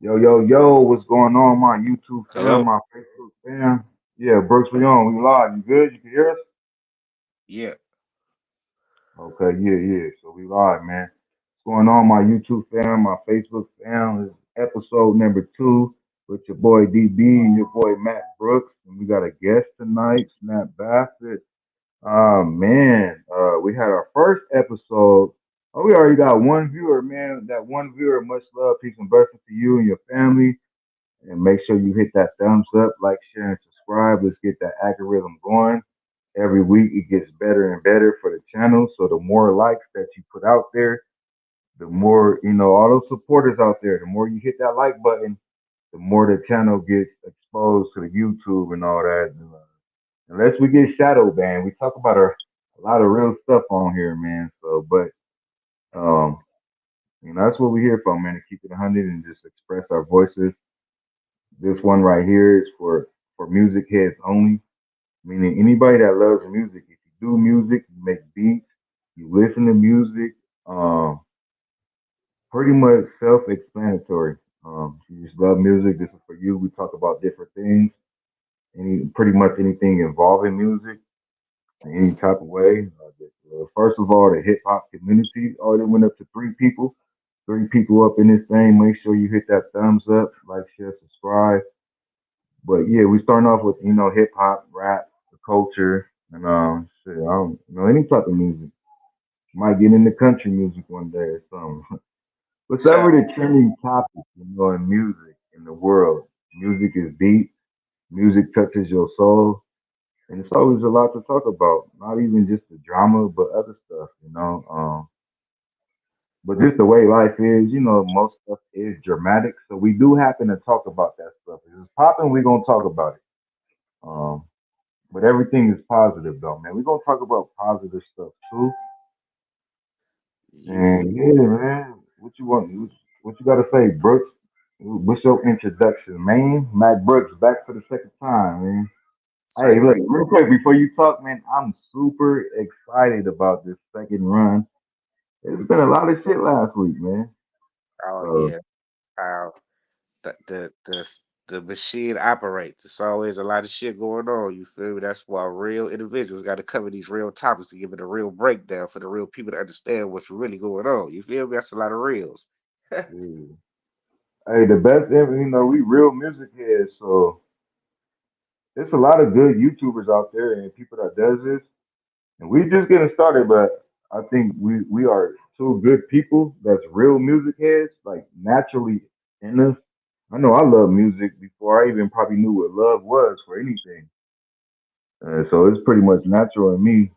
Yo, what's going on, my YouTube fam, Hello? my Facebook fam? Yeah, Brooks, we on, we live. You good? You can hear us? Yeah. Okay, yeah. So we live, man. What's going on, my YouTube fam, my Facebook fam? This is episode number 2 with your boy DB and your boy Matt Brooks. And we got a guest tonight, Snap Bassett. Man, we had our first episode. Oh, we already got one viewer, man. That one viewer, much love, peace and blessings to you and your family. And make sure you hit that thumbs up, like, share, and subscribe. Let's get that algorithm going. Every week it gets better and better for the channel. So the more likes that you put out there, the more, all those supporters out there, the more you hit that like button, the more the channel gets exposed to the YouTube and all that. Unless we get shadow banned, we talk about a lot of real stuff on here, man. So, but, um, that's what we're here for, man, to keep it 100 and just express our voices. This one right here is for music heads only, meaning anybody that loves music. If you do music, you make beats, you listen to music, pretty much self-explanatory. If you just love music, this is for you. We talk about different things, pretty much anything involving music in any type of way. First of all, the hip hop community already went up to 3 people. 3 people up in this thing. Make sure you hit that thumbs up, like, share, subscribe. But yeah, we starting off with hip hop, rap, the culture, and shit. I don't any type of music. Might get into country music one day or something. Whatever the trending topic, in music in the world. Music is deep. Music touches your soul, and it's always a lot to talk about. Not even just the drama, but other stuff. But just the way life is, most stuff is dramatic. So we do happen to talk about that stuff. If it's popping, we're gonna talk about it. Um, But everything is positive though, man. We're gonna talk about positive stuff too. You feel And yeah, man, what you want? What you gotta say, Brooks? What's your introduction, man? Matt Brooks back for the second time, man. Hey, same look, way. real quick before you talk, man, I'm super excited about this second run. It's been a lot of shit last week, man. Oh So yeah. How the machine operates. There's always a lot of shit going on. You feel me? That's why real individuals got to cover these real topics to give it a real breakdown for the real people to understand what's really going on. You feel me? That's a lot of reals. yeah. Hey, the best ever, we real music heads, so there's a lot of good YouTubers out there and people that does this. And we just getting started, but I think we are two good people that's real music heads, like naturally in us. I know I love music before I even probably knew what love was for anything. So it's pretty much natural in me.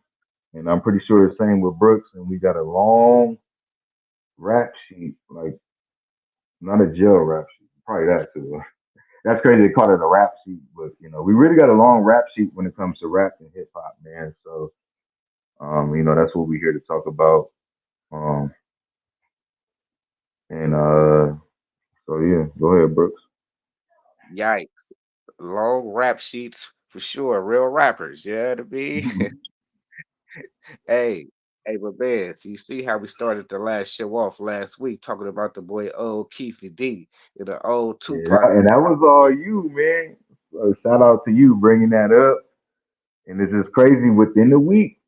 And I'm pretty sure the same with Brooks. And we got a long rap sheet, like not a jail rap sheet, probably that too. That's crazy they call it a rap sheet, but we really got a long rap sheet when it comes to rap and hip hop, man. So that's what we're here to talk about. Um, and so yeah, go ahead, Brooks. Yikes. Long rap sheets for sure. Real rappers. Yeah, to be. Hey, hey, but man, so you see how we started the last show off last week talking about the boy old Keefe D and the old Yeah, Tupac. and that was all you, man. Shout out to you bringing that up. And this is crazy. Within the week,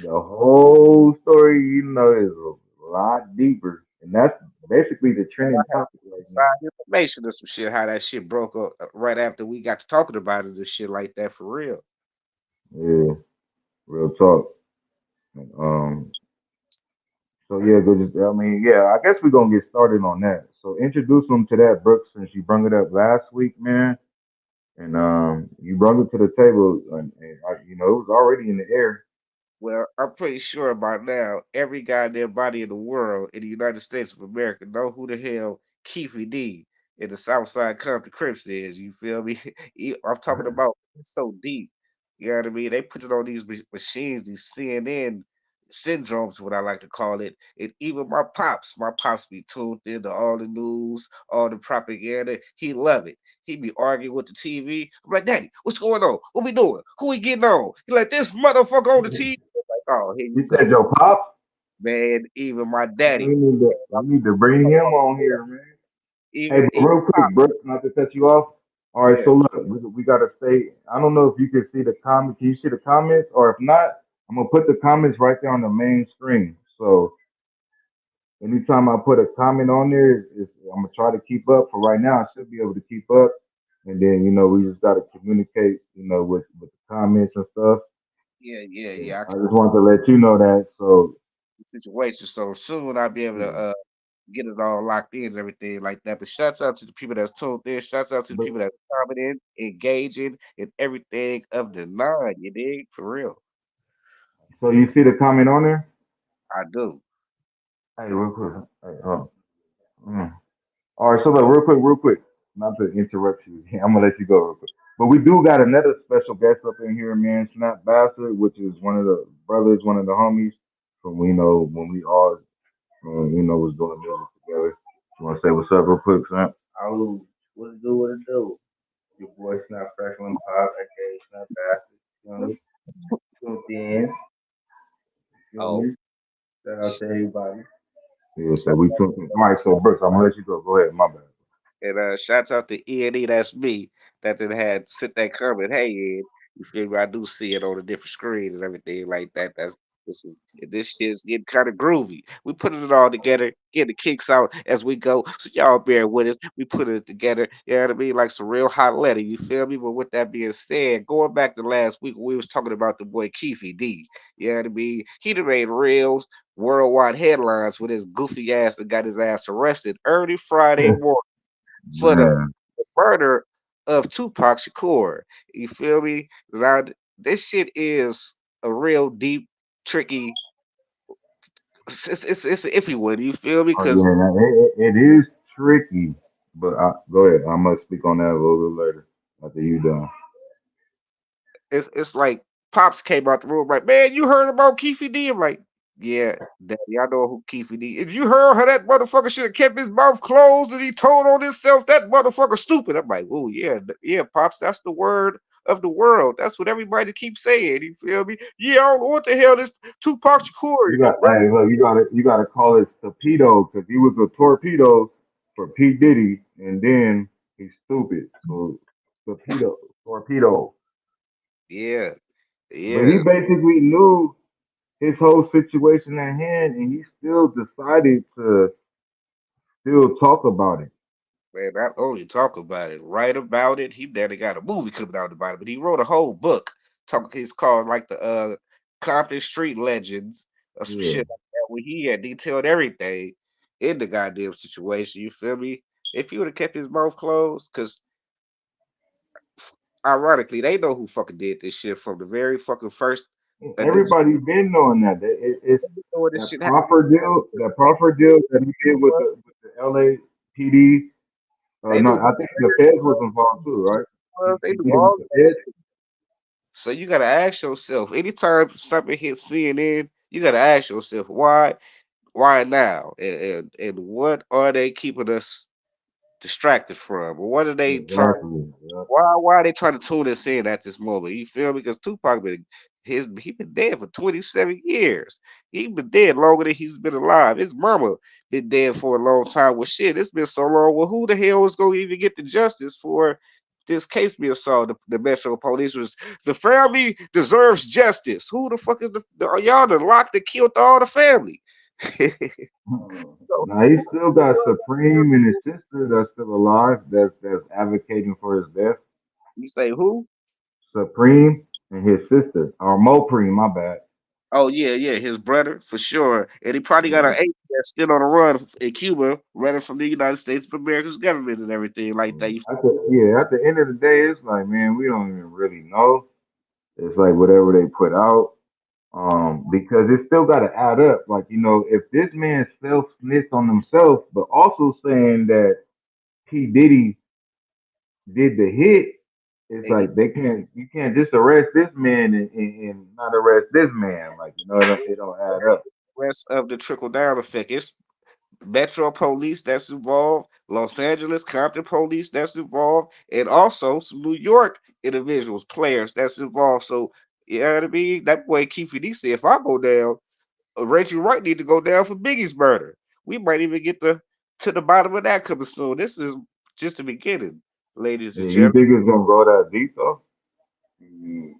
the whole story, is a lot deeper, and that's basically the trending topic right now. Inside information or some shit, how that shit broke up right after we got to talking about it and shit like that for real. Yeah, real talk. Um, so yeah, go just. I mean, yeah. I guess we're gonna get started on that. So introduce them to that, Brooks, since you brought it up last week, man. And you brought it to the table, and it was already in the air. Well, I'm pretty sure by now every goddamn body in the world in the United States of America know who the hell Keefe D in the Southside Compton Crips is. You feel me? I'm talking about it's so deep. You know what I mean? They put it on these machines, these CNN syndromes, what I like to call it. And even my pops be tuned into all the news, all the propaganda. He love it. He be arguing with the TV. I'm like, Daddy, what's going on? What we doing? Who we getting on? He like, this motherfucker on the TV. Like, oh, here you You go, said your pop. man. Even my We daddy. need to, we need to bring him on here, man. Hey, even but real quick, bro, not to cut you off. All right, yeah, so look, we gotta stay. I don't know if you can see the comment. Can you see the comments? Or if not, I'm gonna put the comments right there on the main screen. So anytime I put a comment on there, I'm gonna try to keep up. For right now, I should be able to keep up. And then we just gotta communicate, with the comments and stuff. Yeah, yeah. I I just wanted to let you know that. So, situation. So soon I'll be able to yeah. get it all locked in and everything like that. But shouts out to the people that's tuned in. Shouts out to the But people that's commenting, engaging, and everything of the nine. You dig? For real. so you see the comment on there? I do. Hey, real quick. Hey, all right, so look, real quick, not to interrupt you. I'm gonna let you go real quick. But we do got another special guest up in here, man, Snap Bastard, which is one of the brothers, one of the homies from when we all was doing music together. You wanna say what's up real quick, Snap? Oh, what it do, what it do? Your boy Snap Franklin Pop, aka Snap Bastard. You know, tuned in, you know Oh, me. Shout out sh- to everybody. Yeah, so shout we tuned in. All right, so Brooks, I'm gonna let you go. Go ahead, my bad. And shouts out to E&E, that's me, that then had sent that comment. Hey, Ed, you feel me? I do see it on a different screen and everything like that. This shit's getting kind of groovy. We putting it all together, getting the kicks out as we go. So y'all bear with us. We put it together. You know what I mean? Like some real hot letter. You feel me? But with that being said, going back to last week, we was talking about the boy Keefy D. You know what I mean? He done made reels, worldwide headlines with his goofy ass that got his ass arrested early Friday morning for the Man, murder of Tupac Shakur. You feel me? Now, this shit is a real deep, tricky. It's an iffy one. You feel me? oh Because yeah, now, it is tricky, but go ahead. I'm gonna speak on that a little bit later after you done. it's like Pops came out the room like, man, you heard about Keefy D? I'm like, yeah, Daddy, I know who Keefy D. If you heard how that motherfucker should have kept his mouth closed and he told on himself, that motherfucker stupid. I'm like, oh yeah, yeah, Pops, that's the word of the world. That's what everybody keeps saying. You feel me? Yeah, I don't know what the hell this Tupac Shakur. Hey, look, you gotta call it torpedo because he was a torpedo for P Diddy, and then he's stupid. So torpedo. Yeah, But he yeah. basically knew his whole situation at hand, and he still decided to still talk about it. Man, not only talk about it, write about it. He daddy got a movie coming out about it, but he wrote a whole book. He's called like the Compton Street Legends or some Yeah. shit like that, where he had detailed everything in the goddamn situation. You feel me? If he would have kept his mouth closed, because ironically, they know who fucking did this shit from the very fucking first initial Everybody been knowing that. It's when this that shit happened. proper deal. That proper deal that he did with the LAPD. They No, knew I think the feds was involved too, right? they He knew did it with all the that. feds. So you gotta ask yourself, anytime something hits CNN, you gotta ask yourself why now? And what are they keeping us distracted from? Or what are they trying Exactly. Yeah. why are they trying to tune us in at this moment? You feel me? Because Tupac he been dead for 27 years. He been dead longer than he's been alive. His mama been dead for a long time. Well shit, it's been so long. Well, who the hell is gonna even get the justice for this case being solved? The Metro Police was the family deserves justice. Who the fuck is y'all the locked and killed all the family? So, Now he still got Supreme and his sister that's still alive. That's advocating for his death. you say who? Supreme and his sister, or Mopreme, my bad. Oh yeah, his brother for sure, and he probably got an Yeah. agent that's still on the run in Cuba, running from the United States of America's government and everything like that. At the end of the day, it's like, man, we don't even really know. It's like whatever they put out. Because it still got to add up. Like, if this man self snitched on himself, but also saying that P Diddy did the hit, it's And he like you can't just arrest this man and not arrest this man. Like, it don't add up. rest of the trickle down effect. It's Metro Police that's involved, Los Angeles Compton Police that's involved, and also some New York individuals, players that's involved. So you know what I mean? That boy Keefe D said, if I go down, Reggie Wright need to go down for Biggie's murder. We might even get the to the bottom of that coming soon. This is just the beginning, ladies and Yeah, you gentlemen. think it's gonna go that deep though? Mm.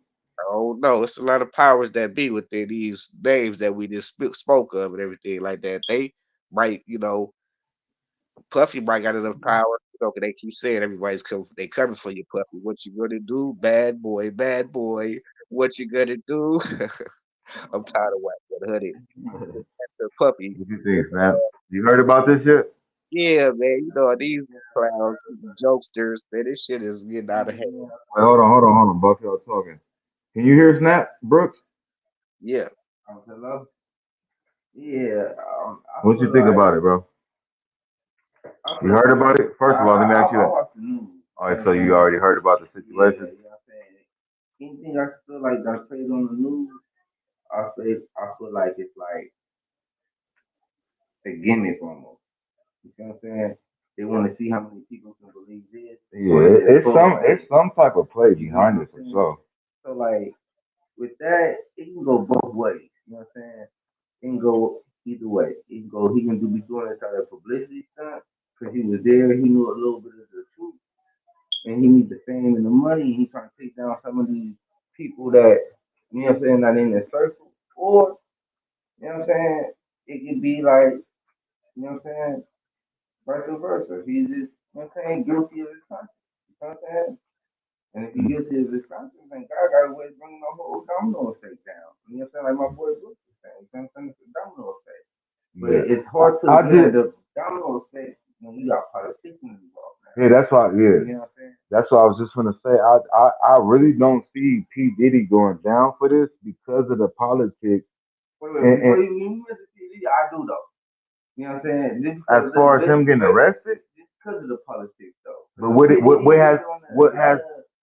Oh no, it's a lot of powers that be within these names that we just spoke of and everything like that. They might, Puffy might got enough power. 'Cause they keep saying everybody's coming. They coming for you, Puffy. What you gonna do, bad boy, bad boy? What you gonna do? I'm tired of Whack 100. Send that to Puffy. What you think, Snap? You heard about this shit? Yeah, man. These clowns, jokesters, man. This shit is getting out of hand. Wait, hold on. Both y'all talking. Can you hear Snap, Brooks? Yeah. Hello? Yeah, I What you feel think like about it, bro? I You feel heard like about it? First of all, let me ask you I that. watch the news. All right, so you already heard about the Yeah, situation? you know what I'm saying? Anything I feel like that's played on the news, I feel like it's like a gimmick almost. You know what I'm saying? They want to see how many people can believe this. Yeah, it's some type of play behind it for sure. So like with that, it can go both ways. You know what I'm saying? It can go either way. It can go. He can be doing it as a publicity stunt because he was there. He knew a little bit of the truth, and he needs the fame and the money. And he's trying to take down some of these people that you know what I'm saying not in the circle. Or you know what I'm saying? It could be like you know what I'm saying vice versa. He's just you know what I'm saying guilty of his conscience. You know what I'm saying? And if he guilty of his conscience, then God got a way to bring the whole domino effect down. You know what I'm saying? Like my boy Bruce was saying. You know what I'm saying? It's a domino effect. But Yeah. it's hard to I get did. the domino effect when you got politicians involved. Yeah, that's why. Yeah, You know what I'm saying? that's what I was just gonna say. I really don't see P Diddy going down for this because of the politics. Wait, before you mention TV, I do though. You know what I'm saying? As far as him getting arrested, just because of the politics though. but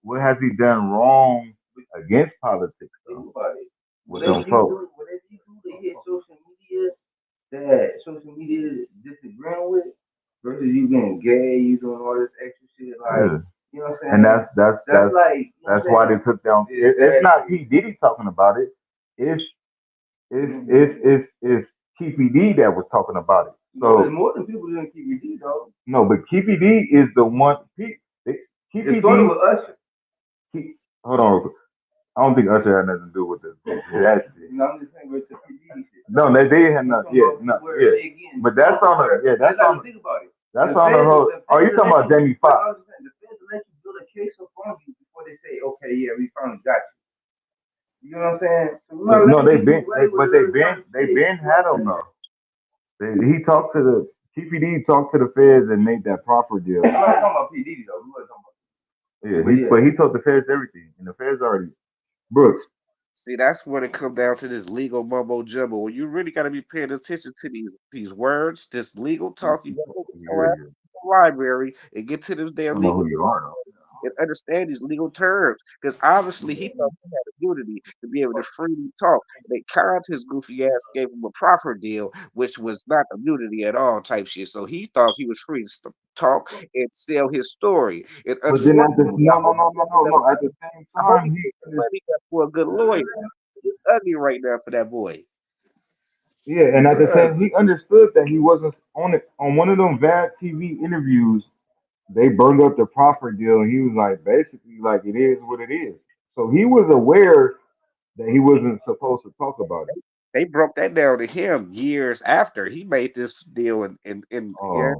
what has he done wrong against politics though? Everybody. With them folks. Whatever you do to hit social media that social media disagreeing with versus you being gay, you doing all this extra shit like Yeah. you know what I'm saying? And that's like you know that's why they took down. It's not P Diddy talking about it. It's it's Keefy D that was talking about it. So there's more than people doing Keefy D though. no, but Keefy D is the one. Keefy D. With Usher. Hold on, real quick. I don't think Usher had nothing to do with this. That shit. No, I'm just saying with the P Diddy shit. No, they had nothing. Yeah, no, yeah. But that's on the. Yeah, that's on. Think about it. That's on the whole. Oh, you talking about Jamie Foxx? I was saying the feds let you build a case upon you before they say, okay, yeah, we finally got you. You know what I'm saying? So no, they been had them though. He talked to the TPD talked to the feds and made that proper deal. I'm not talking about PD though. We talking about. Yeah, but he told the feds everything, and the feds already. Brooks. See, that's when it comes down to this legal mumbo jumbo. When you really got to be paying attention to these words, this legal talk. You got to go out to the library and get to this I damn don't know legal who you are though. and understand these legal terms. Because obviously he thought he had immunity to be able to freely talk. They conned his goofy ass, gave him a proffer deal, which was not immunity at all type shit. So he thought he was free to talk and sell his story. And But then at the unfortunately, no. At the same I hope time, he gets the money up for a good lawyer. It's ugly right now for that boy. yeah, and at the same, he understood that he wasn't on it on one of them bad TV interviews. They burned up the proffer deal, and he was like, basically, like it is what it is. So he was aware that he wasn't supposed to talk about it. They broke that down to him years after he made this deal, and yeah,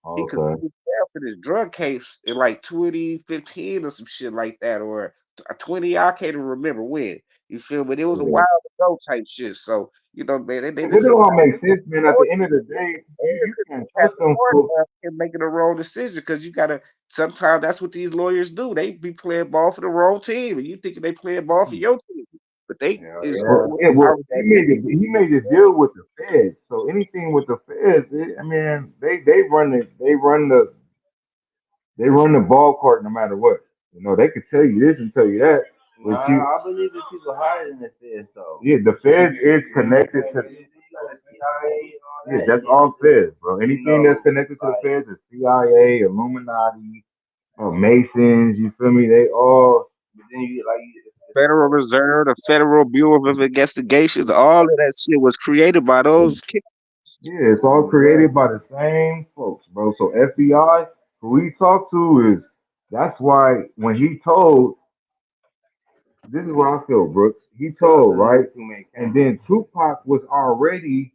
Oh, because okay. he was there for this drug case in like 2015 or some shit like that, or 20. I can't even remember when. You feel me? It was a Yeah. while ago type shit. So man, they It just all makes sense, man. At the end of the day, you can't have trust them court folks. and making the wrong decision because you gotta. Sometimes that's what these lawyers do. They be playing ball for the wrong team, and you thinking they playing ball for your team, but they is Well, yeah, well, he made a deal with the feds. So anything with the feds, I mean, they run the ball court no matter what. You know, they could tell you this and tell you that. But I believe that people higher than the feds though. yeah, the feds is connected to. Yeah, that's all feds, bro. Anything that's connected to the feds is CIA, Illuminati, Masons. You feel me? They all. But then you like Federal Reserve, the Federal Bureau of Investigations, all of that shit was created by those kids. Yeah, it's all created by the same folks, bro. So FBI, who he talked to is that's why when he told, this is what I feel, Brooks. He told, right? And then Tupac was already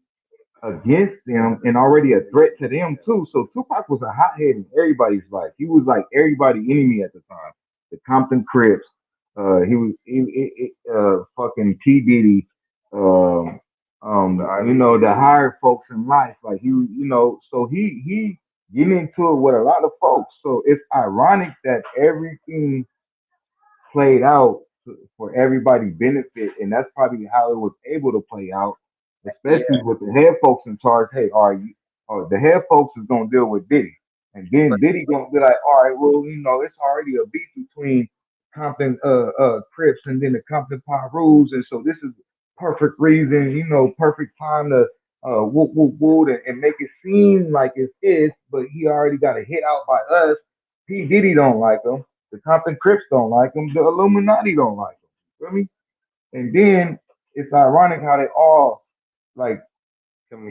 against them and already a threat to them too. So Tupac was a hothead in everybody's life. He was like everybody's enemy at the time. The Compton Crips. He was fucking P Diddy. Um, the higher folks in life. Like so he getting into it with a lot of folks. So it's ironic that everything played out for everybody benefit, and that's probably how it was able to play out, Yeah, especially with the head folks in charge. Hey, are you? The head folks is gonna deal with Diddy, and then but Diddy gonna be like, all right, well, it's already a beef between Compton Crips and then the Compton Rules, and so this is perfect reason, perfect time to whoop whoop whoop and make it seem like it is, but he already got a hit out by us. P Diddy don't like him. The Compton Crips don't like him. The Illuminati don't like him. You feel me? And then it's ironic how they all like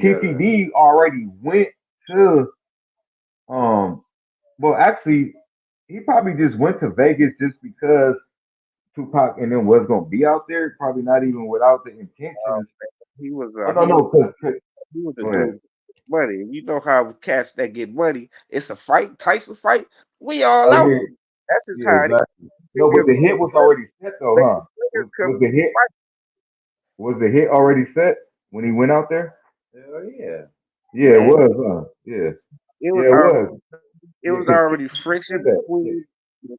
TPD already went to well actually he probably just went to Vegas just because Tupac and them was gonna be out there, probably not even without the intentions. he was I uh don't he know, was cause he was a go ahead. dude with money. And you know how cats that get money, it's a fight, Tyson fight. We all Oh out. yeah, That's just yeah, how it is. exactly. No, but Niggas, the hit was already set though, huh? niggas come Was to the this hit fight. was the hit already set when he went out there? Yeah, it Man, was, huh? Yeah. it was Yeah, it already was. it Yeah, was because already Keith said friction that. Yeah, between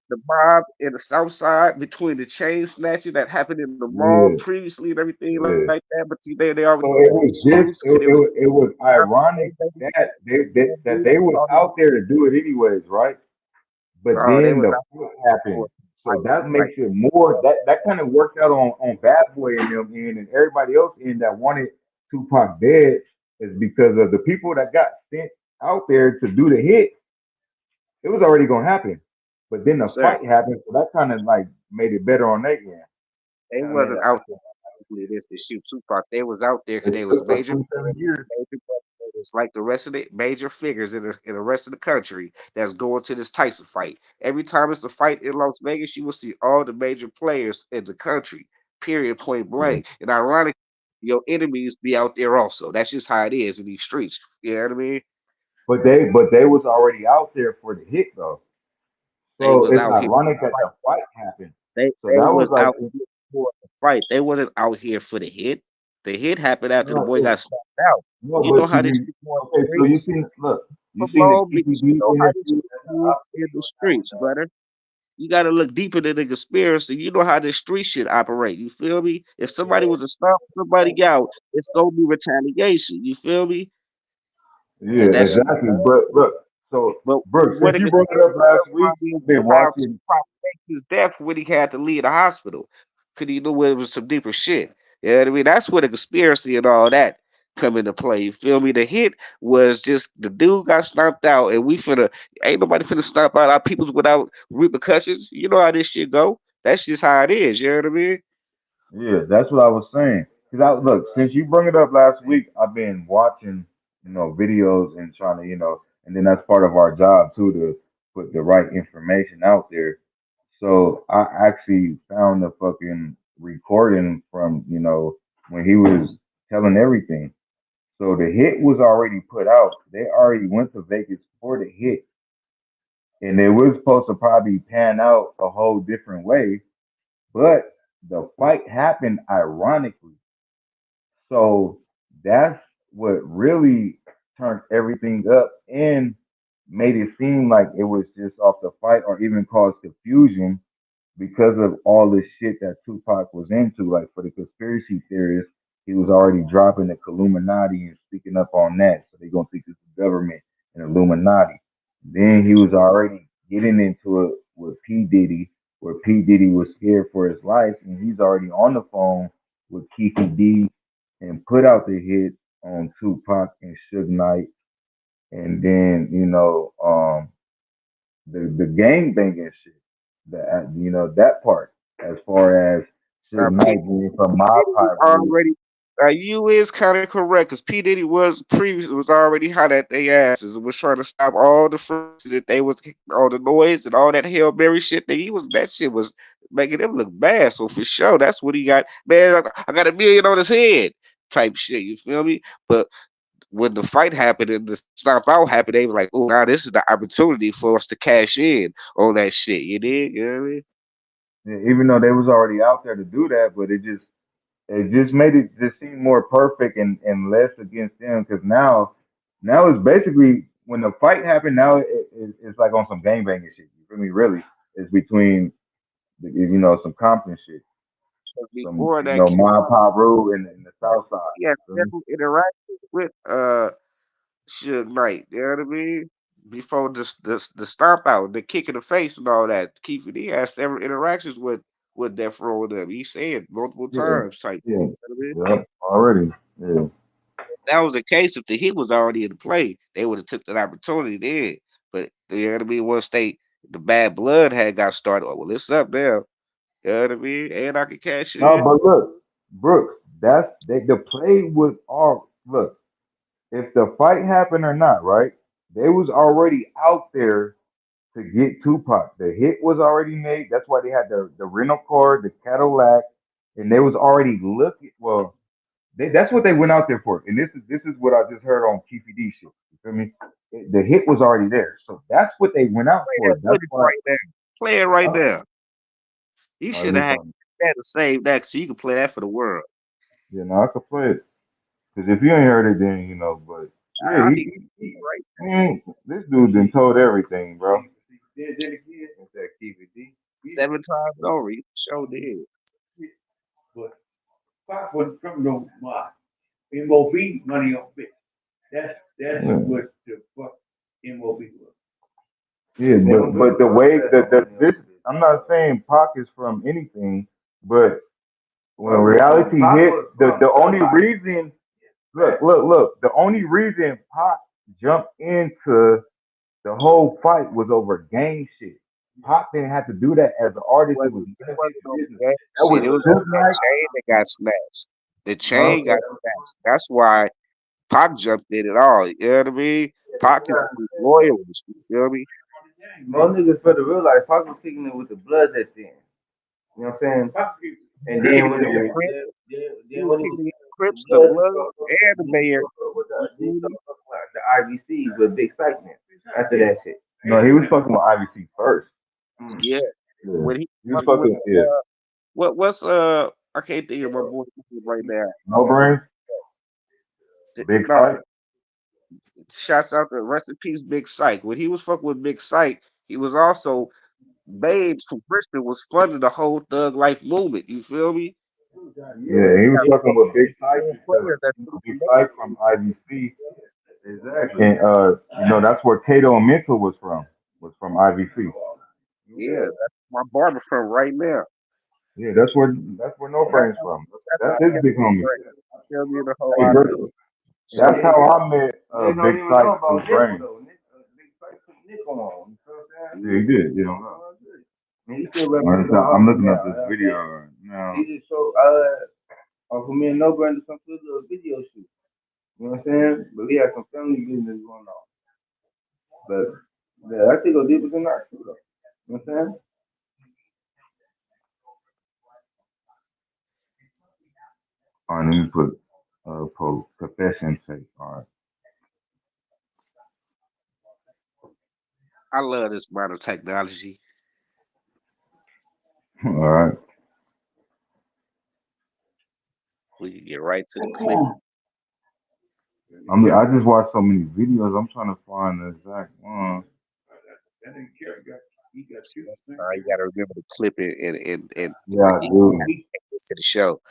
the mob and the South Side, between the chain snatching that happened in the mall yeah, previously and everything like yeah. that. But see, they already So got it was these just streets, and it was it was ironic that they was out there to do it anyways, right? But no, they then was the out fight for happened. a So fight. that Like makes it more that kind of worked out on Bad Boy and them end and everybody else in that wanted Tupac dead is because of the people that got sent out there to do the hit. It was already gonna happen. But then the sir, fight happened, so that kind of like made it better on their end. they wasn't out there basically this to shoot Tupac. They was out there because It they was took for major. 27 years. Major players like the rest of the major figures in the rest of the country that's going to this Tyson fight. Every time it's a fight in Las Vegas, you will see all the major players in the country. Period. Point Yeah. blank. And ironic, your enemies be out there also. That's just how it is in these streets. You know what I mean? But they was already out there for the hit though. They So was it's out here. ironic that the fight happened. So They that was was like out here for the fight. They wasn't out here for the hit. The hit happened after the no, boy got stopped out. no, You know but how this shit go in the okay, so streets? you From seen the Long Beach. You TPD know how this interview shit is in the streets, brother. You gotta look deeper than the conspiracy. You know how this street shit operate. You feel me? If somebody was to stop somebody out, it's gonna be retaliation. You feel me? And yeah, that's just exactly. But look, so but Brooks, what since a you brought it conspiracy up last week, theory is I've been how watching. Tupac faked his death when he had to leave the hospital. Cause he knew it was some deeper shit. You know what I mean? That's where the conspiracy and all that come into play. You feel me? The hit was just the dude got stomped out, and we finna ain't nobody finna stomp out our peoples without repercussions. You know how this shit go. That's just how it is. You know what I mean? Yeah, that's what I was saying. Cause look, since you brought it up last week, I've been watching, videos and trying to, and then that's part of our job too to put the right information out there. So I actually found the fucking recording from, when he was telling everything. So the hit was already put out. They already went to Vegas for the hit, and it was supposed to probably pan out a whole different way. But the fight happened ironically. So that's what really turned everything up and made it seem like it was just off the fight or even caused confusion because of all the shit that Tupac was into. Like for the conspiracy theorists, he was already dropping the Illuminati and speaking up on that. So they're gonna think it's the government and Illuminati. Then he was already getting into it with P. Diddy, where P. Diddy was scared for his life, and he's already on the phone with Keefy D and put out the hit on Tupac and Suge Knight. And then, the gang banging shit. That part as far as Suge P, Knight being from P Mob Diddy was High Rules. already. You is kind of correct because P Diddy was previously was already hot at their asses and was trying to stop all the friction that they was all the noise and all that Hail Mary shit. That he was that shit was making them look bad. So for sure, that's what he got. Man, I got 1 million on his head type shit. You feel me? But when the fight happened and the stomp out happened, they were like, "Oh, now this is the opportunity for us to cash in on that shit." You did, you know what I mean? Yeah, even though they was already out there to do that, but it just made it just seem more perfect and less against them because now it's basically when the fight happened. Now it's like on some gang banging shit. You feel me? Really, it's between some Compton shit, 'Cause some before that, Ma Pa Rule in the South Side. he had You feel me? several interactions with Suge Knight. You know what I mean? Before the stomp out, the kick in the face and all that, Keith D had several interactions with Death Row and them. He said multiple Yeah, times type. yeah, You know what I mean? yeah. Already, yeah. That was the case. If the hit was already in play, they would have took that opportunity then. But you know what I mean? Once the bad blood had got started, oh, well, it's up now. You know what I mean? And I can cash No, in. but look, Brooks, the play was all look. If the fight happened or not, right? They was already out there to get Tupac. The hit was already made. That's why they had the rental car, the Cadillac, and they was already looking. Well, that's what they went out there for. And this is what I just heard on QPD shit. You feel me? The hit was already there, so that's what they went out Play that for. That's footage why. right now. Play it right Huh? now. You No, should have this had one. that to save that so you can play that for the world. Yeah, no, I could play it. Because if you ain't heard it, then you know. But yeah, I need right man, this dude done told everything, bro. It's that QPD. 7 times over. You sure did. But Fox wasn't from no MOB money on bitch. That's Yeah. what the fuck MOB was. Yeah, but the way that this, I'm not saying Pac is from anything, but when reality hit, the only reason, look, the only reason Pac jumped into the whole fight was over gang shit. Pac didn't have to do that as an artist. It was It none of his wasn't over business. that That shit. was It was over Suge that Knight. chain that got snatched. The Huh? chain got snatched. That's why Pac jumped in it all. You know what I mean? Pac is loyal. You feel me? Most niggas for the real life, Fox was kicking it with the blood that's in. You know what I'm saying? And He then kicked when it it in the was, Crips. He then was when it was kicking it in the the Crips, the blood, Blood, and the Mayor. You they feel me? started fucking with the IVCs with Big Excitement after that shit. No, he was fucking with IVC first. Mm. Yeah. Yeah, When he he was fucking with fucking yeah. what's I can't think of my boy's name right now. No brain, big No, fight. shouts out to rest in peace, Big Psych. When he was fucking with Big Psych, he was also Babes from Bristol was funding the whole Thug Life movement. You feel me? Yeah, he was fucking with Big Sight because Players that Big Sight from IVC. Exactly. And that's where Kato and Mental was from IVC. yeah, that's my barber from right now. Yeah, that's where No Brain's from. That's That's how his I big homie. tell me the whole Hey, lot of bro, show. that's how I met They don't Big even Sight know about through Nickel Brain. though. Big Fight put Nickel on. You know what I'm Yeah, saying? he did. You know. And he still representing I'm hard looking at now. this video right now. He just showed for me and No Brand to come to the video shoot. You know what I'm saying? But we had some family business going on. But yeah, I think go deeper than that too though. You know what I'm saying? All right, let me put profession tape. All I love this modern technology. right, all right. We can get right to the clip. I just watched so many videos. I'm trying to find the exact one. You gotta remember to clip it and Yeah, I do. take this to the show.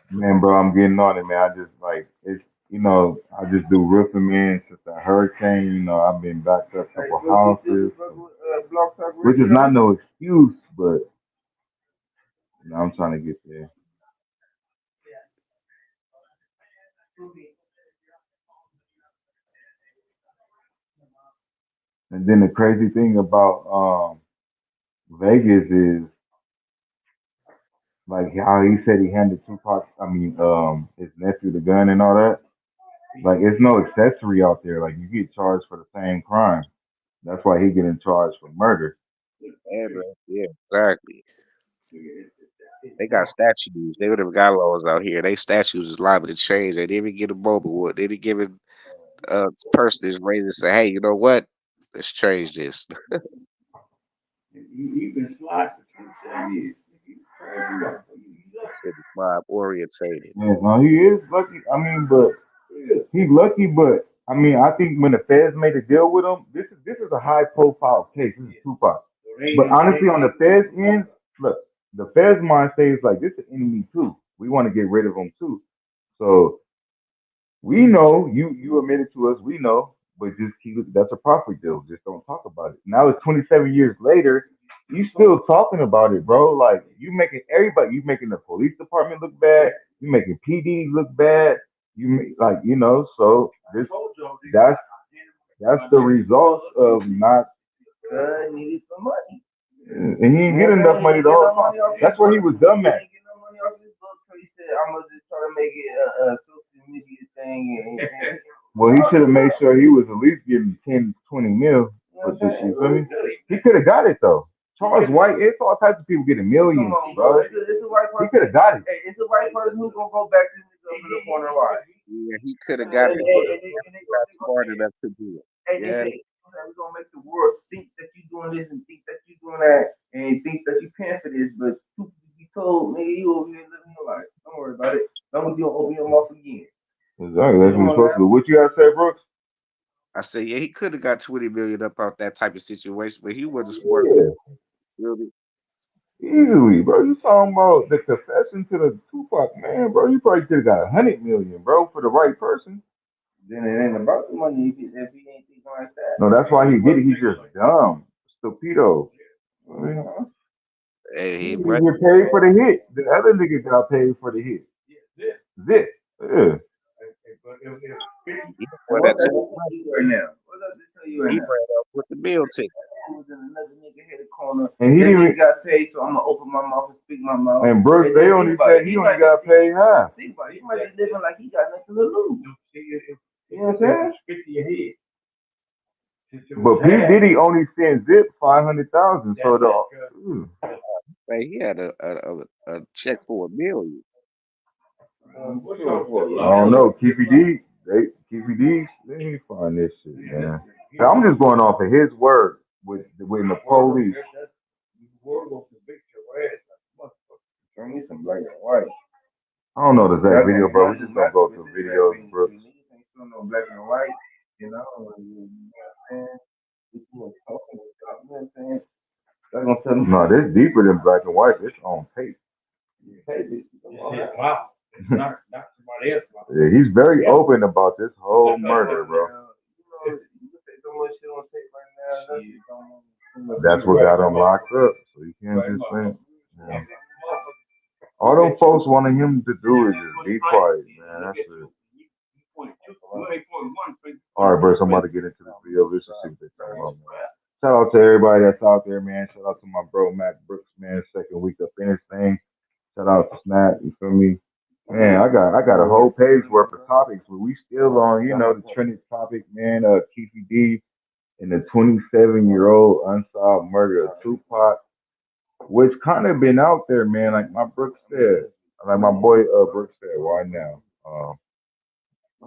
Man, bro, I'm getting on it, man. I just like it's I just do roofing, man, since the hurricane. I've been backed up a couple houses, which is not no excuse, but I'm trying to get there. And then the crazy thing about Vegas is Like how he said he handed his nephew the gun and all that. Like it's no accessory out there. Like you get charged for the same crime. That's why he getting charged for murder. Yeah, bro. Yeah, exactly. They got statues. They would have got laws out here. They statues is liable to change at any given moment. What any given person is ready to say, "Hey, you know what? Let's change this." He been slide for 27 years. That shit is mob orientated. Yeah, no, he is lucky. I mean, but he's lucky. But I mean, I think when the feds made a deal with him, this is a high profile case. This is Tupac. But honestly, on the feds end, look, the feds mind says like this is an enemy too. We want to get rid of him too. So we know you admitted to us. We know, but just keep it. That's a profit deal. Just don't talk about it. Now it's 27 years later. You still talking about it, bro? Like you making everybody. You making the police department look bad. You making PD look bad. Like So that's that's the result of not. Needed some money. And he didn't get enough money though. That's where he was dumb at. He didn't get no money off his book, so he said, "I'm gonna just try to make it a social media thing." Well, he should have made sure he was at least getting 10, 20 mil with this shit. Feel me? He could have got it though. Charles White, it's all types of people getting millions, bro. It's a white He person. could have got it. Hey, it's a white person who's gonna go back to the corner line. Yeah, he could have got it. And they Not smart enough to do it. and Yeah, they we're gonna make the world think that you're doing this and think that you're doing that and think that you're paying for this, but you be told, nigga, you over here living your life. Don't worry about it. Don't open your mouth again. Exactly. That's what he's supposed to do. What you gotta say, Brooks? I said, yeah, he could have got 20 million up out that type of situation, but he wasn't smart enough. Yeah, Really. easily, bro. You talking about the confession to the Tupac man, bro? You probably could have got 100 million, bro, for the right person. Then it ain't about the money if he ain't thinking like that. No, that's why he did it. He's just dumb, stupido. I mean, Hey, he he didn't run. get paid for the hit. The other nigga got paid for the hit. Zip. Yeah. He And won what's that that to the tell you right now? What's that tell you right he now? ran up with the meal ticket. Was in another nigga hit the corner. And he That didn't. nigga got paid, so I'm gonna open my mouth and speak my mouth. And Brooks, they only said he only got paid half. Think about it. He might be living like he got nothing to lose. You know what I'm saying? But P Diddy only sent Zip 500,000. So Hey, he had a check for $1 million. I don't know. Keefy D, let me find this shit, man. I'm just going off of his word with the police. Show me some black and white. I don't know the exact video, bro. We just gonna go through videos, Brooks. Ain't show no black and white. You know what I'm saying? You know what I'm saying? That's gonna tell me. No, this deeper than black and white. It's on tape. Wow. Not somebody else. Yeah, he's very open about this whole murder, bro. You say so much shit on tape right now. That's what got him locked up. So you can't just think. Yeah. All them folks wanting him to do is just be quiet, man. That's it. All right, bro. So I'm about to get into this video. Let's just see what they talking about, man. Shout out to everybody that's out there, man. Shout out to my bro Mac Brooks, man. Second week up in this thing. Shout out to Snap. You feel me? Man, I got a whole page worth of topics, but we still on, the trending topic, man. Keefy D and the 27-year-old unsolved murder of Tupac, which kind of been out there, man. Like my Brooks said, like my boy Brooks said. Why now?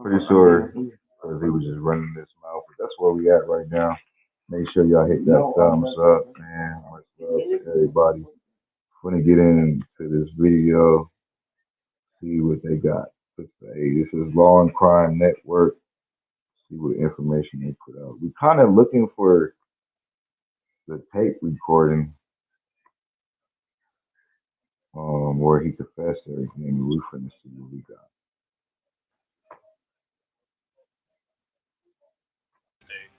Pretty sure because he was just running this mouth. But that's where we at right now. Make sure y'all hit that thumbs up, man. Much love to everybody. Gonna get into this video, see what they got to say. This is Law and Crime Network. See what information they put out. We kind of looking for the tape recording, where he confessed everything. We finna see what we got.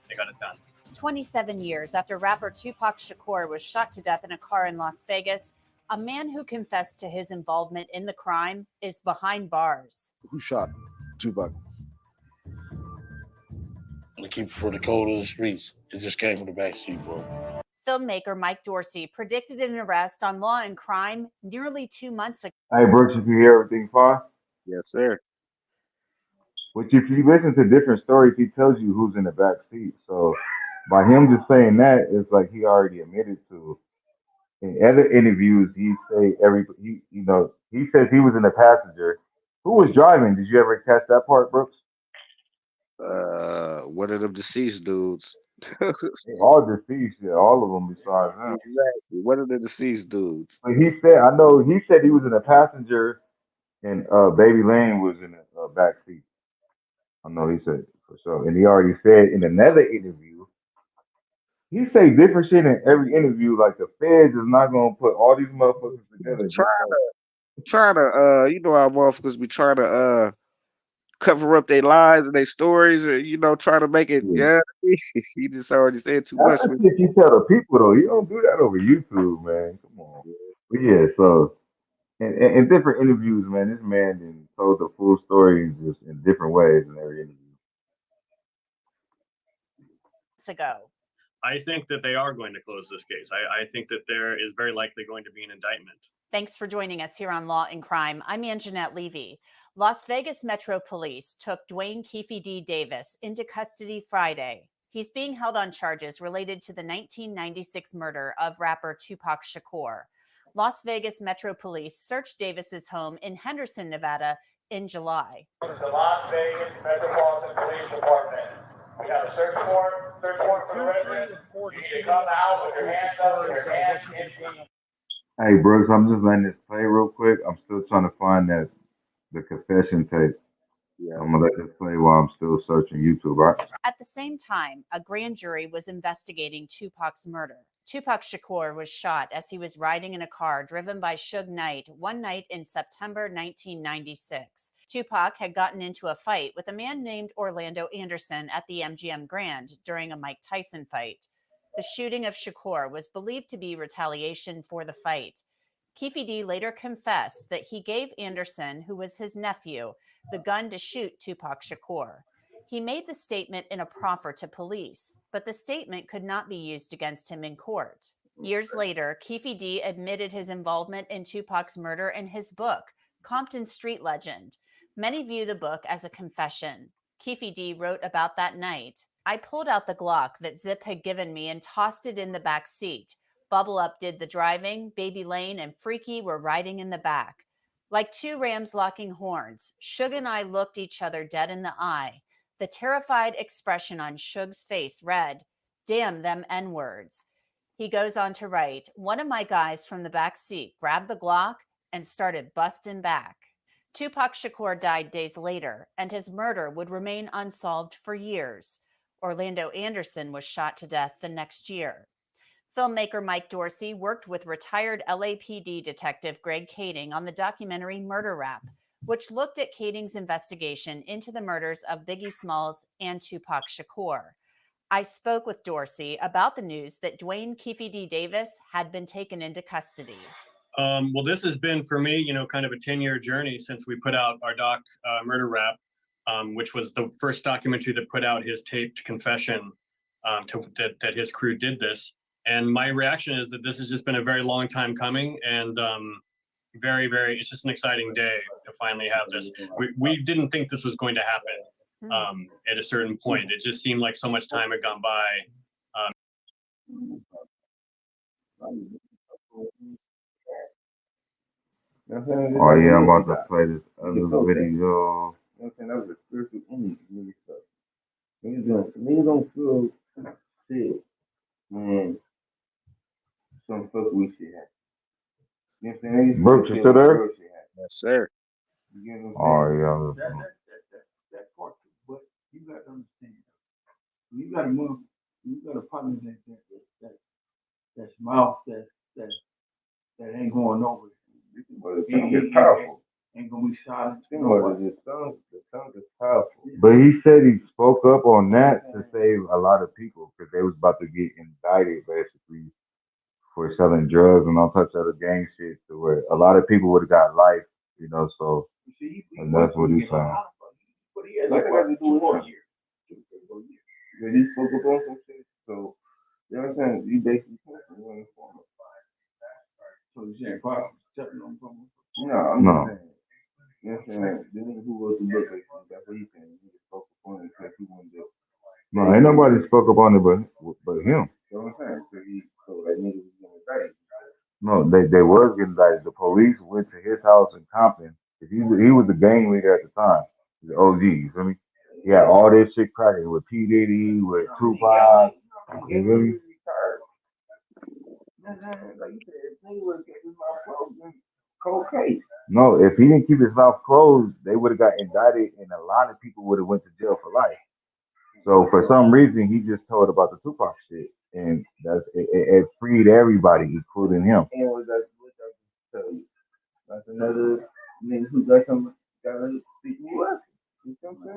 They got it done. 27 years after rapper Tupac Shakur was shot to death in a car in Las Vegas, a man who confessed to his involvement in the crime is behind bars. Who shot Tupac? To keep it for the code of the streets. It just came from the backseat, bro. Filmmaker Mike Dorsey predicted an arrest on Law and Crime nearly 2 months ago. Hey, Brooks, if you hear everything fine? Yes, sir. Which, if you listen to different stories, he tells you who's in the back seat. So, by him just saying that, it's like he already admitted to. In other interviews, he says he was in the passenger. Who was driving? Did you ever catch that part, Brooks? One of them deceased dudes. They all deceased, yeah, all of them besides him. Exactly. One of the deceased dudes. But he said he was in the passenger, and Baby Lane was in the back seat. I know he said for sure, and he already said in another interview. He say different shit in every interview. Like the feds is not gonna put all these motherfuckers together. Trying you know how motherfuckers be trying to cover up their lies and their stories, or try to make it. Yeah. Yeah, he just already said too much. That's the shit you tell the people though. You don't do that over YouTube, man. Come on. But yeah, so in different interviews, man, this man then told the full story just in different ways in every interview. Ago. I think that they are going to close this case. I think that there is very likely going to be an indictment. Thanks for joining us here on Law and Crime. I'm Anjanette Levy. Las Vegas Metro Police took Dwayne Keefe D. Davis into custody Friday. He's being held on charges related to the 1996 murder of rapper Tupac Shakur. Las Vegas Metro Police searched Davis's home in Henderson, Nevada in July. The Las Vegas Metropolitan Police Department. We have a search warrant for the resident. You need to come out with your hands up, with your hands in. Hey Brooks, I'm just letting this play real quick. I'm still trying to find the confession tape. Yeah. I'm gonna let this play while I'm still searching YouTube, right? At the same time, a grand jury was investigating Tupac's murder. Tupac Shakur was shot as he was riding in a car driven by Suge Knight one night in September 1996. Tupac had gotten into a fight with a man named Orlando Anderson at the MGM Grand during a Mike Tyson fight. The shooting of Shakur was believed to be retaliation for the fight. Keefe D later confessed that he gave Anderson, who was his nephew, the gun to shoot Tupac Shakur. He made the statement in a proffer to police, but the statement could not be used against him in court. Years later, Keefe D admitted his involvement in Tupac's murder in his book, Compton Street Legend. Many view the book as a confession. Keefe D wrote about that night. I pulled out the Glock that Zip had given me and tossed it in the back seat. Bubble Up did the driving, Baby Lane and Freaky were riding in the back. Like two rams locking horns, Suge and I looked each other dead in the eye. The terrified expression on Suge's face read, "Damn them N-words." He goes on to write, one of my guys from the back seat grabbed the Glock and started busting back. Tupac Shakur died days later, and his murder would remain unsolved for years. Orlando Anderson was shot to death the next year. Filmmaker Mike Dorsey worked with retired LAPD detective Greg Kading on the documentary Murder Rap, which looked at Kading's investigation into the murders of Biggie Smalls and Tupac Shakur. I spoke with Dorsey about the news that Dwayne Keefe D. Davis had been taken into custody. Well, this has been, for me, kind of a 10-year journey since we put out our doc, Murder Rap, which was the first documentary that put out his taped confession that his crew did this. And my reaction is that this has just been a very long time coming, and very, very, it's just an exciting day to finally have this. We didn't think this was going to happen at a certain point. It just seemed like so much time had gone by. Oh yeah, I'm about to play this other video. You know what I'm saying? That was a spiritual energy stuff. Niggas don't feel shit when some fuck we shit happen. You know what I'm saying? Brooks, you still there? Yes, sir. You know what I'm saying? Oh yeah. That part. But you got to understand. You got a partner that's mouth that ain't going nowhere. It's powerful. Ain't gonna be silent. The tongue is powerful. But he said he spoke up on that to save a lot of people because they was about to get indicted basically for selling drugs and all types of other gang shit to where a lot of people would have got life, so and that's what he's saying. But he had like to do 2 more years. He spoke up on some shit, so you know what I'm saying? He basically said So you saying Pop stepping on someone? No, I'm not saying. You know what I'm saying? The nigga who wrote the book, that's what he's saying. He just spoke up on it because he wanted to. No, ain't nobody spoke up on it but him. You know what I'm saying? So that nigga was getting indicted. No, they was getting indicted. The police went to his house in Compton. He was the gang leader at the time. The OG, you feel me? He had all this shit cracking with P. Diddy, with Tupac. You feel me? Like you said, if nigga would have kept his mouth closed, then cold case. No, if he didn't keep his mouth closed, they would have got indicted, and a lot of people would have went to jail for life. So for some reason, he just told about the Tupac shit, and it freed everybody, including him. And what I tell you, that's another nigga who got a speak US.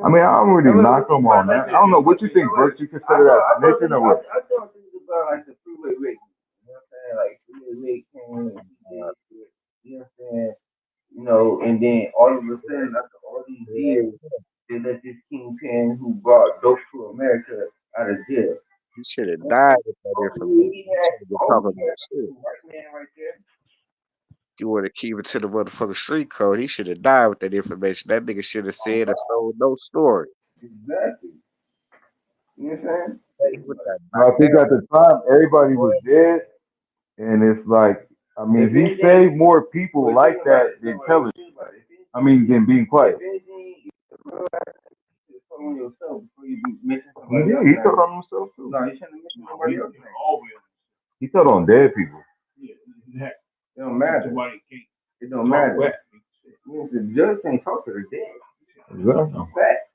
I mean, I don't really knock him on that. I don't know what you think, Brooks. You consider that snitching or what? I don't think about like the freeway race. You know what I'm saying? Like freeway race came, you know what I'm saying? You know, and then all of a sudden, after all these years, they let this kingpin who brought dope to America out of jail. He should have died with that information. He should have been talking about shit. White man right there. You want to keep it to the motherfucking street code. He should have died with that information. That nigga should have said or sold no story. Exactly. You know what I'm saying? I think at the time everybody was dead, and it's like, I mean, he saved more people like that than telling. I mean, than being quiet. Yeah, he told on himself too. No, he shouldn't mention nobody else. He told on dead people. It don't matter. It don't matter. The judge can't talk to the dead. Exactly. Fact.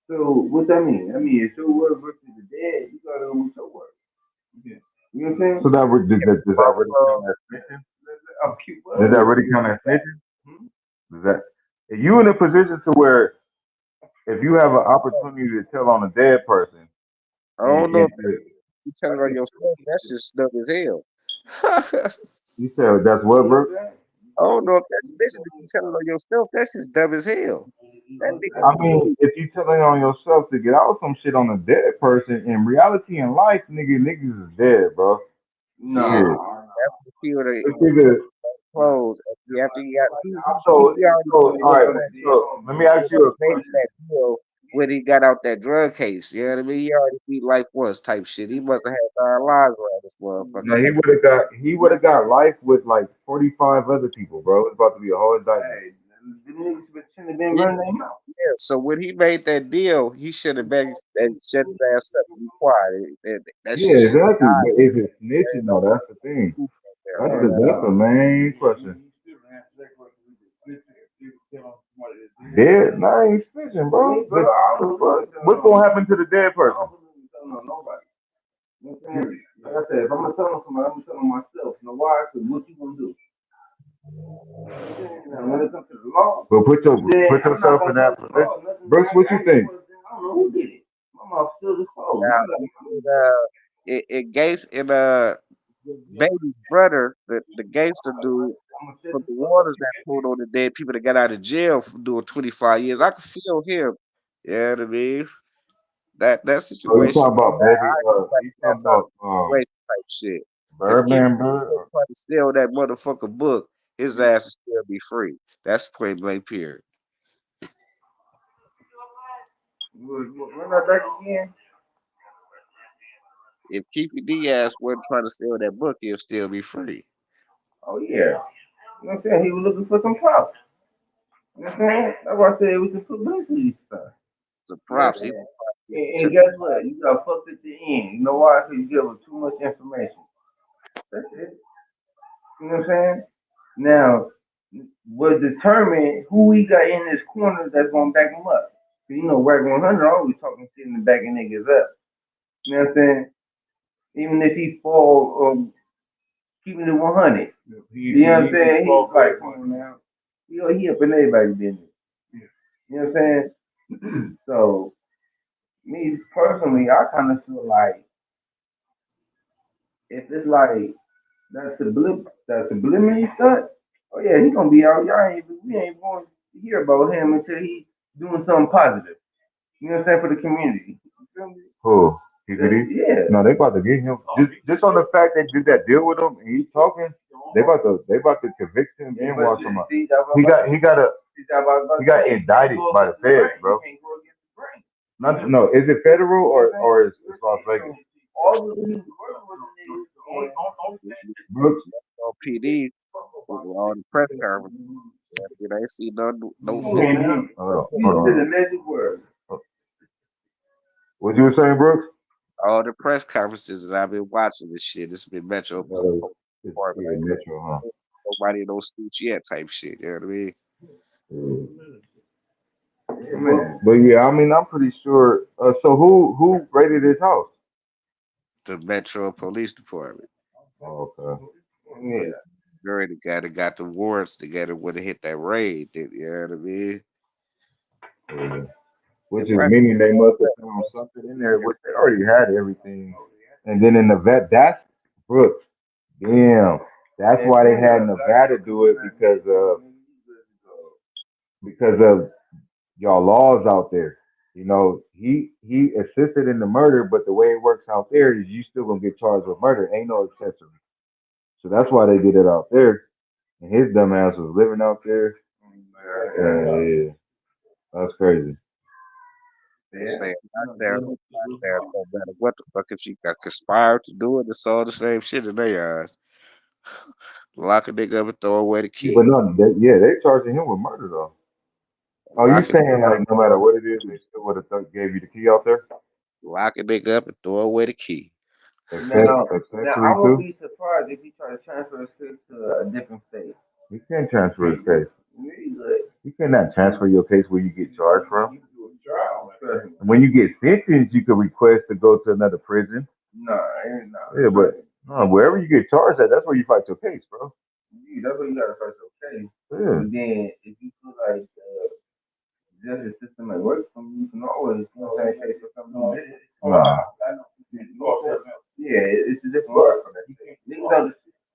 So what that mean? I mean, if your word versus the dead, you gotta go with your word. Yeah. You know what I'm saying? So does that really count as snitching? Does that really count as snitching? Does that? If you in a position to where if you have an opportunity to tell on a dead person, I don't know if you telling on yourself, that's just dumb as hell. you said that's what, bro? I don't know if that's snitching. If you telling on yourself, that's just dumb as hell. I mean, if you telling on yourself to get out some shit on a dead person, in reality in life, niggas is dead, bro. No. After he killed clothes, after he got so all right. So let me ask you a question. that deal when he got out that drug case. You know what I mean? He already beat life once type shit. He must have had 9 lives around this motherfucker. No, he would have got life with like 45 other people, bro. It's about to be a whole indictment. Yeah, so when he made that deal, he should have begged and shut his ass up and be quiet. That Yeah, shit exactly. But is it snitching though? That's the thing. That's the main question. Dead? No, I ain't snitching, bro. What's gonna happen to the dead person? Like I said, if I'm gonna tell somebody, I'm gonna tell myself. You know why? Because what you gonna do? Now, when it comes to the law, But put yourself in that position. Brooks, what you think? I don't know who did it. My mouth still is closed. It Gates and Baby's brother, the gangster dude from the waters that pulled on the dead people that got out of jail from doing 25 years. I could feel him. You know what I mean? That So you situation. talking about baby? You That talking about situation type shit. If Keith Birdman, bro? trying to steal that motherfucker book, his ass will still be free. That's point blank period. Run that back again. If Keith Diaz wasn't trying to steal that book, he'll still be free. Oh yeah. You know what I'm saying? He was looking for some props. You know what I'm saying? That's why I said it was the publicity stuff. The props. And guess what? You got fucked at the end. You know why? Because you gave him too much information. That's it. You know what I'm saying? Now, what determine who he got in this corner that's gonna back him up. So, you know, Rag 100 always talking shit and backing niggas up. You know what I'm saying? Even if he fall, keeping it 100. You know what I'm saying? He's like, come on now. He up in everybody's business. You know what I'm saying? So, me personally, I kind of feel like if it's like that subliminally stuff, oh yeah, he gonna be out. We ain't going to hear about him until he doing something positive. You know what I'm saying, for the community. You feel me? Who? Yeah. No, they about to get him just on the fact they did that deal with him and he's talking. They about to convict him and watch him out. He got indicted by the feds, bro. Not no, is it federal or is it Las Vegas? Brooks. PD with all the press conferences. You ain't see no Hold on. What you were saying, Brooks? all the press conferences that I've been watching this shit. This has been Metro It's Department. Ain't seen Metro, huh? nobody in those suits yet type shit. You know what I mean? But yeah, I mean, I'm pretty sure. So who raided his house? The Metro Police Department. Oh, okay. Yeah. Very the guy that got the warrants together when they hit that raid. You know what I mean? Yeah. Which is meaning they must have found something in there, which they already had everything. And then in Nevada, that's Brooks. Damn, that's why they had Nevada do it because of y'all laws out there. You know, he assisted in the murder, but the way it works out there is you still gonna get charged with murder. Ain't no accessory. So that's why they did it out there. And his dumb ass was living out there. Yeah, that's crazy. Saying out there, no matter what the fuck, if she got conspired to do it, it's all the same shit in their eyes. Lock a nigga up and throw away the Yeah, key. but no, they charging him with murder though. Oh, you Lock a, saying like no matter what it is, they still would have gave you the key out there? lock a nigga up and throw away the key. Now, Accessory I won't too? be surprised if he try to transfer his case to a different state. You can't transfer his case. Good. You cannot transfer your case where you get charged from. When you get sentenced, you can request to go to another prison. Nah, Yeah, but no, wherever you get charged at, that's where you fight your case, bro. that's what you gotta first okay. Yeah. And then if you feel like justice system at work for you can always, you know, say for something you did. Nah. Yeah, it's a different word for that. Niggas don't, you know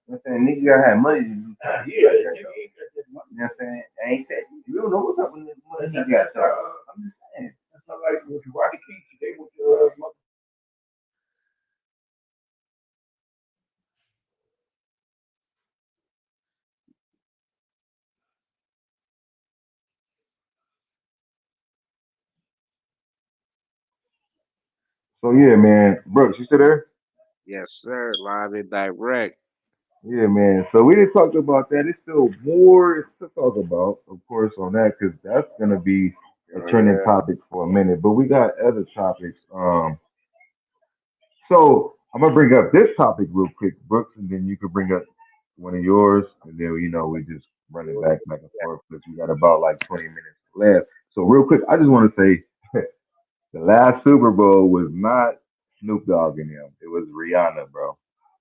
what I'm saying, niggas gotta have money to do stuff. You know what I'm saying? I ain't that. You don't know what's up with this money he got, so I'm just saying. That's not like if you watch the keys, they want to So yeah, man. Brooks, you still there? Yes, sir. Live and direct. Yeah, man. So we didn't talk about that. It's still more to talk about, of course, on that because that's gonna be a trending topic for a minute. But we got other topics. So I'm gonna bring up this topic real quick, Brooks, and then you can bring up one of yours, and then we just run it back and forth because we got about like 20 minutes left. So real quick, I just want to say the last Super Bowl was not Snoop Dogg and him. It was Rihanna, bro.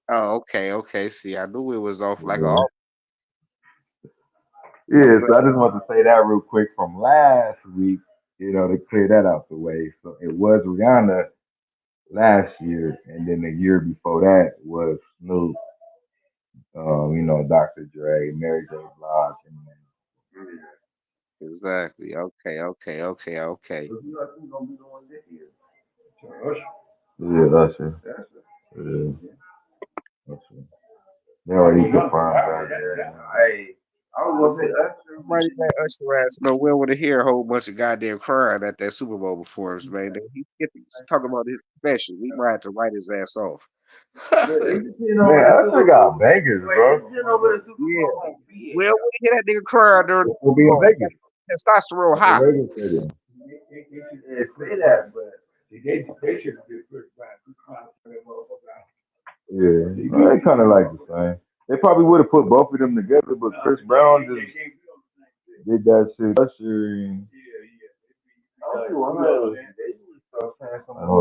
Oh, okay. See, I knew it was off like a Yeah. Yeah, so I just want to say that real quick from last week, to clear that out the way. So it was Rihanna last year, and then the year before that was Snoop, Dr. Dre, Mary J. Blige, and exactly. Okay. yeah, Usher. Yeah, Usher. They already confirmed that. Hey, I was gonna say Usher. Somebody let Usher ass know where would hear a whole bunch of goddamn crying at that Super Bowl performance, man. He get to talk about his confession. We might have to write his ass off. Man, Usher got bangers, bro. Yeah. Well, when you hear that nigga cry during We'll be in Vegas. testosterone The high. Vegas Stadium. Say that, but Yeah, they kind of like the same. They probably would have put both of them together, but Chris Brown just did that shit. Usher and hold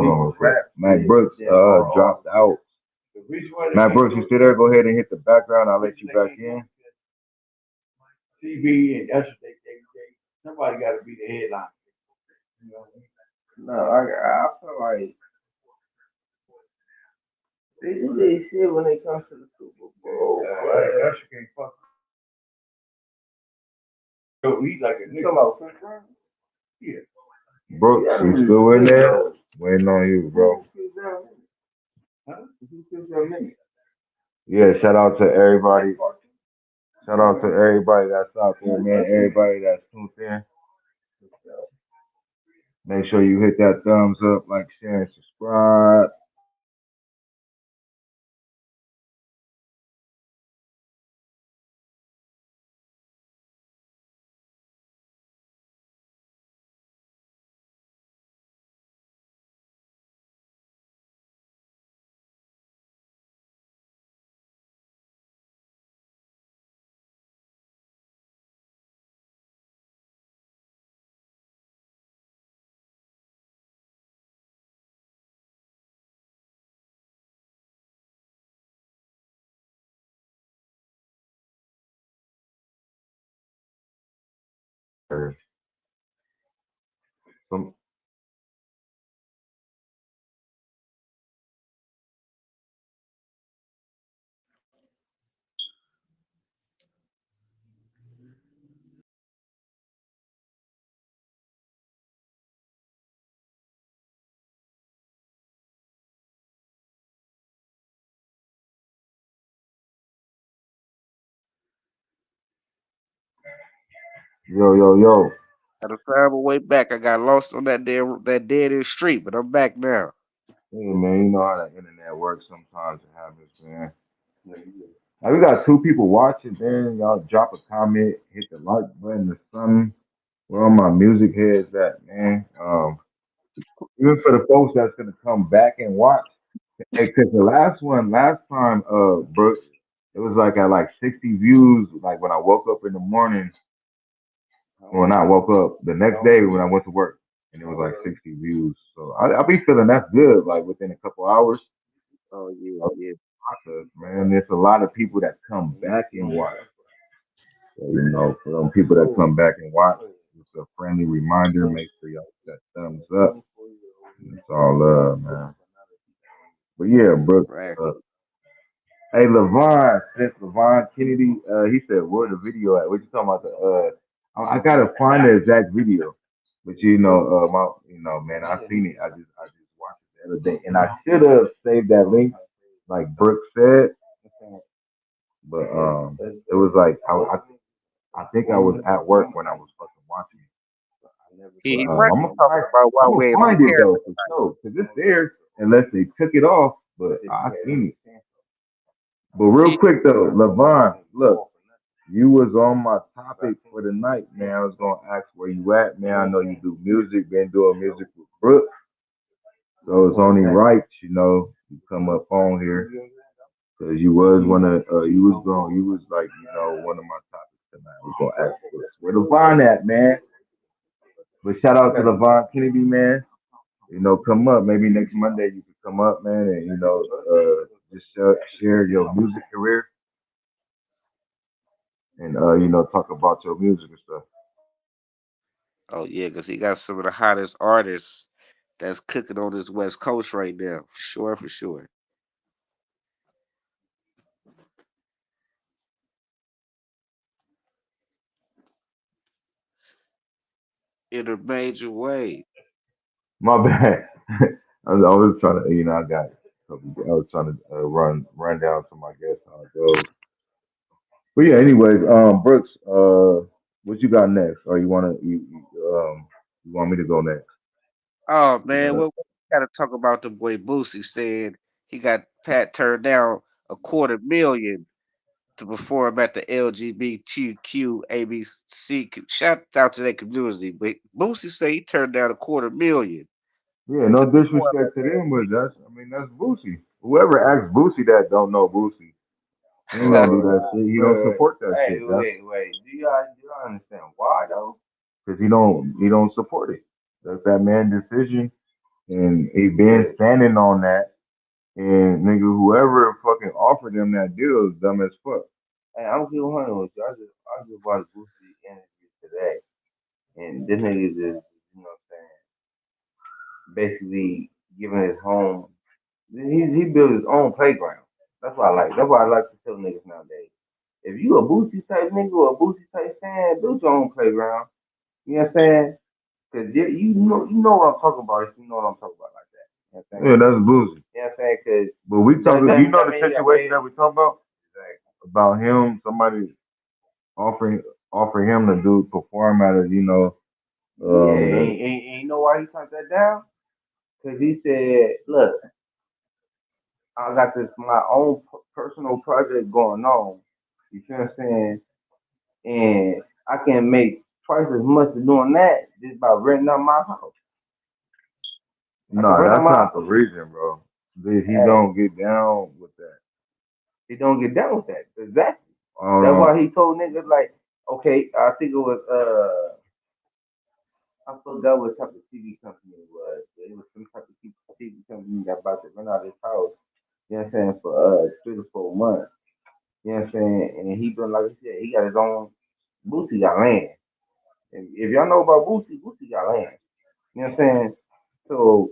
on real quick. Matt Brooks dropped out. Matt Brooks, you still there? Go ahead and hit the background. I'll let you back in. TV and Usher, somebody got to be the headline. No, I feel like they do their shit when it comes to the Super Bowl. Usher can't fuck. So he's like a nigga. You talking about Chris Brown? Yeah. Brooks, you still in there? Waiting on you, bro. Yeah, shout out to everybody. Shout out to everybody that's out there, man. Everybody that's tuned in. Make sure you hit that thumbs up, like, share, and subscribe. Some, yo, yo, yo. Gotta find my way back. I got lost on that dead end street, but I'm back now. Hey, man, you know how the internet works sometimes. It happens, man. Now, we got two people watching, man. Y'all drop a comment, hit the like button or something. Where all my music heads at, man? Even for the folks that's gonna come back and watch. Hey, cause the last time, Brooks, it was like at like 60 views. Like when I woke up in the morning, when I woke up the next day when I went to work, and it was like 60 views. So I be feeling that's good. Like within a couple hours, Oh yeah, yeah. man, there's a lot of people that come back and watch. So, for them people that come back and watch, it's a friendly reminder. Make sure y'all hit that thumbs up. It's all love, man. But yeah, Brooks. Exactly. Hey, Levon Kennedy, he said, where the video at? What you talking about? I gotta find the exact video. But man, I seen it. I just watched it the other day, and I should have saved that link, like Brooks said. But it was like I think I was at work when I was fucking watching it. But He right talking about why I'm gonna we ain't on find it camera. though for sure, cause it's there unless they took it off. But I seen it. But real He quick though, Levon, look. You was on my topic for the night, man. I was gonna ask where you at, man. I know you do music, been doing music with Brooks, so it's only right, you come up on here because you was like, one of my topics tonight. I was gonna ask Brooks where Levon at, man. But shout out to Levon Kennedy, man. Come up. Maybe next Monday you can come up, man, and just share your music career and talk about your music and stuff. Oh yeah, because he got some of the hottest artists that's cooking on this West Coast right now. For sure, for sure. In a major way. My bad. I was trying to, I got. I was trying to run down to my guest how it goes. But yeah, anyways, Brooks, what you got next? Or you want me to go next? Oh You man, got it. well, we gotta talk about the boy Boosie saying he got Pat turned down 250,000 to perform at the LGBTQ ABC. Shout out to that community, but Boosie say he turned down 250,000 Yeah, to no perform disrespect to them, but at that's Boosie. Whoever asks Boosie that don't know Boosie. He ain't gonna do that shit. He don't support that Hey, shit. wait. Do y'all understand why though? Because he don't support it. That's that man's decision, and he been standing on that. And nigga, whoever fucking offered him that deal is dumb as fuck. Hey, I'm keep 100 with you. I just watched Boosie interview today, and this nigga just what I'm saying, basically giving his home. He built his own playground. That's what I like. That's why I like to tell niggas nowadays. If you a Boosie type nigga or a Boosie type fan, build your own playground. You know what I'm saying? Cause you know what I'm talking about. If you know what I'm talking about like that. You know what I'm saying? Yeah, that's Boosie. You know what I'm saying? Cause But we talking, That- you know I the mean, yeah, situation that man. we talking about him, somebody offering offer him to do perform at a, Yeah, the, and you know why he turned that down? Because he said, look, I got this my own personal project going on. You see what I'm saying? And I can make twice as much as doing that just by renting out my house. I can no, rent out that's my not the house. reason, bro. He Hey, don't get down with that. he don't get down with that. Exactly. Hold That's on. why he told niggas like, okay, I think it was I forgot what type of TV company it was. It was some type of TV company that about to rent out his house. You know what I'm saying, for 3 to 4 months. You know what I'm saying? And he been like I said, he got his own Boosie got land. And if y'all know about Boosie, Boosie got land. You know what I'm saying? So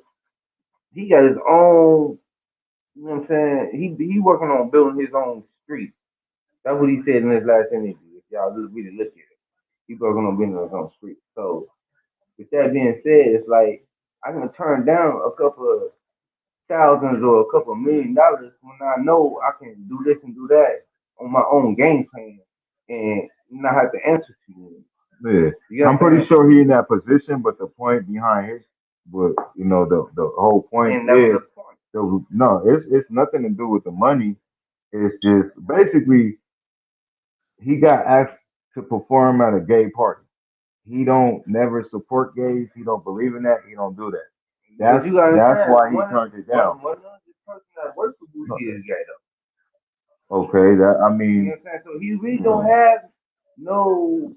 he got his own, you know what I'm saying? He working on building his own street. That's what he said in his last interview. If y'all really look at it. He working on building his own street. So with that being said, it's like I can turn down a couple of thousands or a couple of $1 million when I know I can do this and do that on my own game plan and not have to answer to you. Yeah, You I'm know what I'm pretty saying? sure he in that position, but the point behind his, but the whole point And that is, was the point. no, it's nothing to do with the money. It's just basically he got asked to perform at a gay party. He don't never support gays. He don't believe in that. He don't do that. But you gotta That's understand, why he turned it down. one of the person that works for No, Boosie is gay though. okay, that I You mean, know what I'm saying? So he really don't have no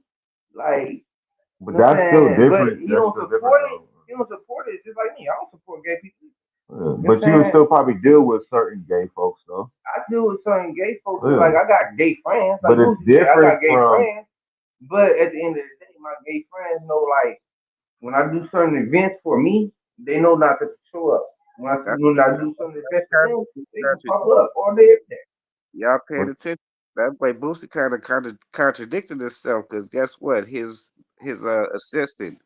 like but you know what I'm that's still saying? But different. he That's don't still support different it. though. He don't support it just like me. I don't support gay people. You know what But you I'm would saying? still probably deal with certain gay folks though. I deal with certain gay folks, but Yeah. like I got gay friends. Like But it's Boosie said, I different got gay from. friends. But at the end of the day, my gay friends know like when I do certain events for me, they know not to show up. That's When I do certain events for kind them, of they can pop contradiction. up all day, every day. Y'all paying But attention? That way Boosie kind of contradicting himself because guess what? His assistant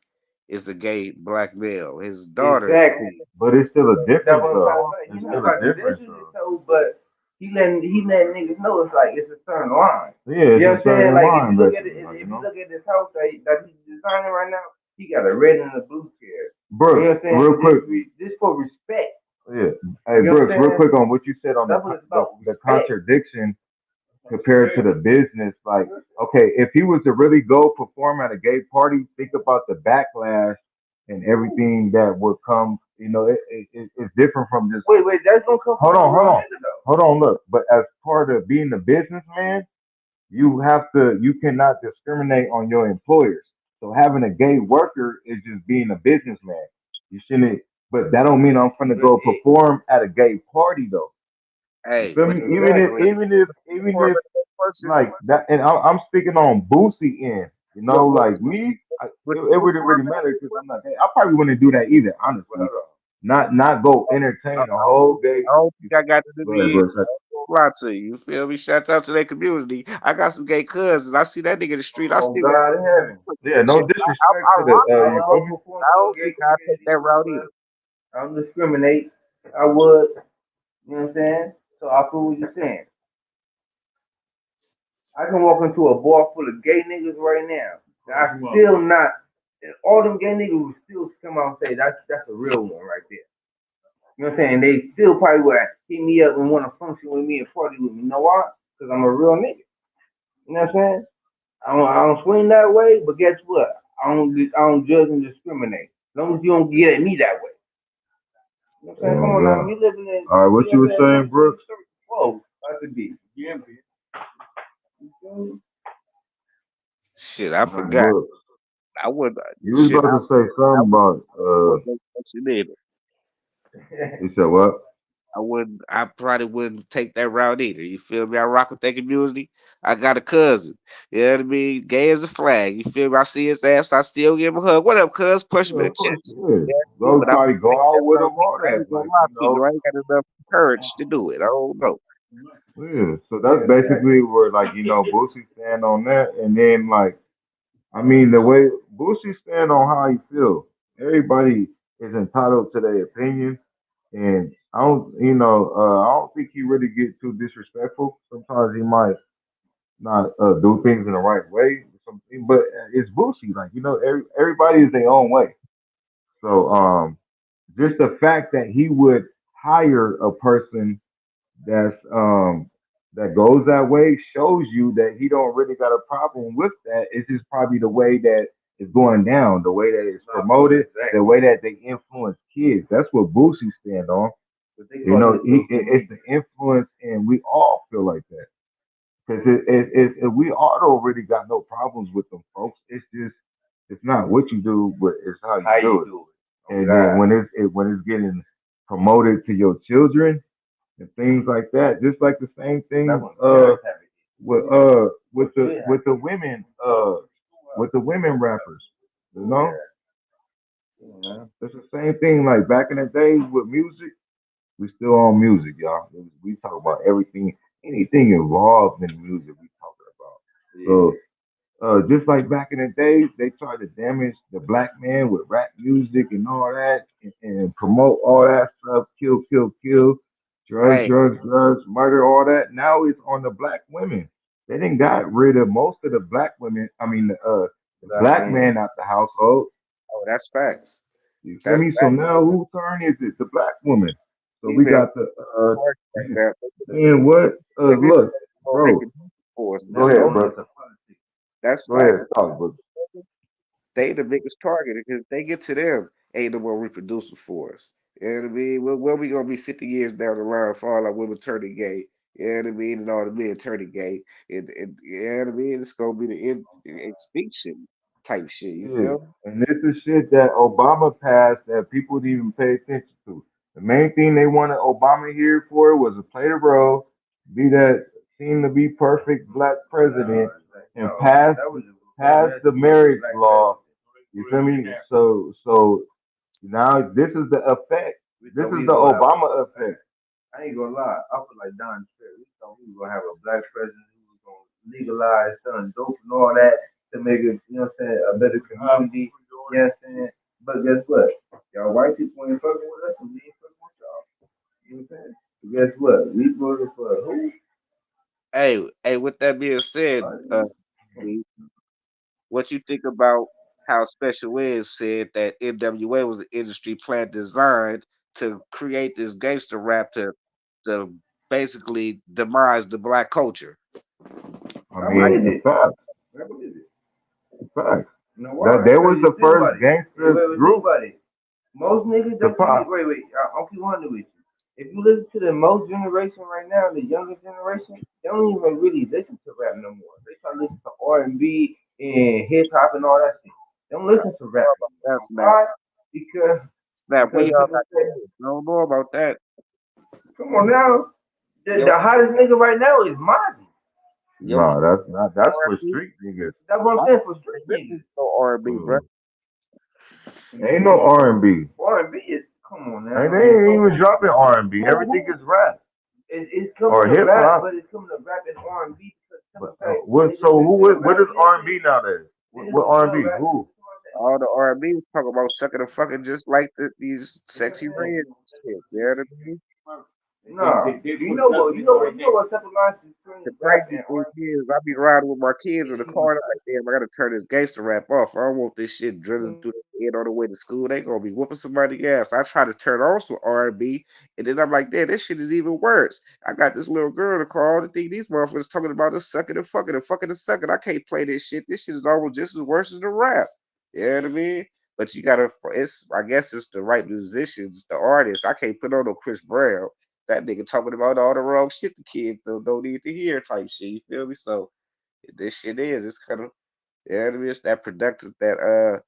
is a gay black male. His daughter, Exactly. it's still a That's difference what I'm trying to though. say. It's He's not still a difference contradicting though. himself, but he letting niggas know it's like it's a certain line. Yeah, You know it's what a I'm saying? certain Like if you line look at it, basically, if you look at this house that he's designing right now, he got a red and a blue chair. You know Brooks, what I'm saying? real quick. This for respect. Yeah. Hey, You know what Brooks, I'm real saying? quick on what you said on That's what it's about. the Respect. contradiction compared to the business. Like, okay, if he was to really go perform at a gay party, think about the backlash and everything that would come. It's different from just. Wait, that's gonna come Hold from a on, hold real on, nigga though. hold on. Look, but as part of being a businessman, you cannot discriminate on your employers. So having a gay worker is just being a businessman. You shouldn't, but that don't mean I'm finna But go perform at a gay party though. You hey, feel but me? exactly. Even for if a person, like that, and I'm speaking on Boosie end. but Like me, but it wouldn't really matter because I'm not gay. I probably wouldn't do that either, honestly. Not go entertain a whole gay. I don't think I got to Go do ahead, it. bro. Lie to you. You feel me? Shout out to their community. I got some gay cousins. I see that nigga in the street. I Oh see God in heaven. Yeah, no shit. disrespect I to the rock with I them. you would feel me? perform I for a don't gay think I take community, that route but either. I don't discriminate. I would. You know what I'm saying? So I feel what you're saying. I can walk into a bar full of gay niggas right now. I still not. And all them gay niggas will still come out and say that's a real one right there. You know what I'm saying? They still probably would hit me up and want to function with me and party with me. You know why? Because I'm a real nigga. You know what I'm saying? I don't swing that way, but guess what? I don't judge and discriminate. As long as you don't get at me that way. You know what I'm saying? Come Oh on now, God. we living in, All right, what you know you what were I'm saying? saying, Brooks? Whoa, that's a deep. Shit, I All right, forgot. Brooks. I would You was shit. about to say I something about wouldn't make such a nigga. you said what? I wouldn't. I probably wouldn't take that route either. You feel me? I rock with that community. I got a cousin. You know what I mean? Gay as a flag. You feel me? I see his ass. I still give him a hug. What up, cuz? Push Yeah, me the of course, chest. yeah. Yeah, Those but I probably wouldn't go take out that with route them, all either. I that, ain't gonna like lie to you. I ain't got enough courage to do it. I don't know. yeah. So that's basically where like Boosie stand on that, and then like I mean the way Boosie stand on how he feel. Everybody is entitled to their opinion. And I don't think he really get too disrespectful. Sometimes he might not do things in the right way, something, but it's Boosie. Like everybody is their own way. So just the fact that he would hire a person that's that goes that way shows you that he don't really got a problem with that. It's just probably the way that it's going down, the way that it's promoted, the way that they influence kids. That's what Boosie stand on. It's the influence, and we all feel like that because we all don't really got no problems with them folks. It's just it's not what you do, but it's how you do it. And then when it's getting promoted to your children and things like that. Just like the same thing with the women with the women rappers. You know, it's the same thing. Like back in the days with music, we still on music, y'all. We talk about everything, anything involved in music. We talking about. So just like back in the days, they tried to damage the black man with rap music and all that, and promote all that stuff, kill, kill, kill, drugs, Hey, drugs, drugs, murder, all that. Now it's on the black women. They didn't got rid of most of the black women. I mean, the black man out the household. oh, that's facts. You feel That's me? So facts. now whose turn is it? The black woman. So we Female got the target like that. and what? They been Look, bro. making for us. Go That's ahead, no, bro. that's Go ahead, facts. talk, bro. They the biggest target because they get to them, ain't no more reproducing for us. You know what I mean? Where we gonna be 50 years down the line for all our women turning gay? You know what I mean? And all the men turning gay. And you know what I mean? It's gonna be the extinction type shit. You Yeah, feel me? and this is shit that Obama passed that people didn't even pay attention to. The main thing they wanted Obama here for was to play the role, be that seemed to be perfect black president, and pass the marriage law. You feel me? So now this is the effect. This is the Obama effect. I ain't gonna lie. I feel like Don Trey. We thought we were gonna have a black president who was gonna legalize selling dope and all that to make it, you know what I'm saying, a better community. You know what I'm saying? But guess what? Y'all white people ain't fucking with us and we ain't fucking with y'all. You know what I'm saying? But guess what? We voted for who? Hey, with that being said, what you think about how Special Ed said that NWA was an industry plan designed to create this gangster rap to basically demise the black culture? I I mean, believe it's it. facts. I believe it. It's facts. You know That why? they Because was you the think first about it. gangster Wait, think group about it. Most niggas to don't keep pop. wait. I'll keep on with you. If you listen to the most generation right now, the younger generation, they don't even really listen to rap no more. They start listening to R&B and hip hop and all that shit. They don't listen to rap That's anymore. snap. Why? Because Snap. We all people got say, kids. I don't know about that. come on now, Yo, the hottest nigga right now is Mozzie. yo, No, that's not. That's for R&B. street niggas. That's what I'm My saying for there street is niggas. no R&B, bro. Mm. Ain't no R&B. R&B is come on Ain't now. they ain't even dropping R&B. Everything is rap It's or coming to hip rap, hop. but it's coming to rap and R&B because But some say what? niggas So that who? sell What rap is music, R&B nowadays? niggas What that sell R&B? rap Who? music. All the R&B talk about sucking and fucking just like these You know what sexy I'm saying? red shit. You know what I mean? No, you know what type of lines is The between rap crazy and thing R&B? is, I be riding with my kids in the car, and I'm like, damn, I gotta turn this gangster rap off. I don't want this shit drilling through the head on the way to school. They gonna be whooping somebody's ass. I try to turn on some R&B, and then I'm like, damn, this shit is even worse. I got this little girl in the car. The thing these motherfuckers talking about is sucking and fucking and sucking. I can't play this shit. This shit is almost just as worse as the rap. You know what I mean? But you gotta, I guess it's the right musicians, the artists. I can't put on no Chris Brown. That nigga talking about all the wrong shit the kids don't need to hear type shit. You feel me? So this shit it's kind of it's that productive that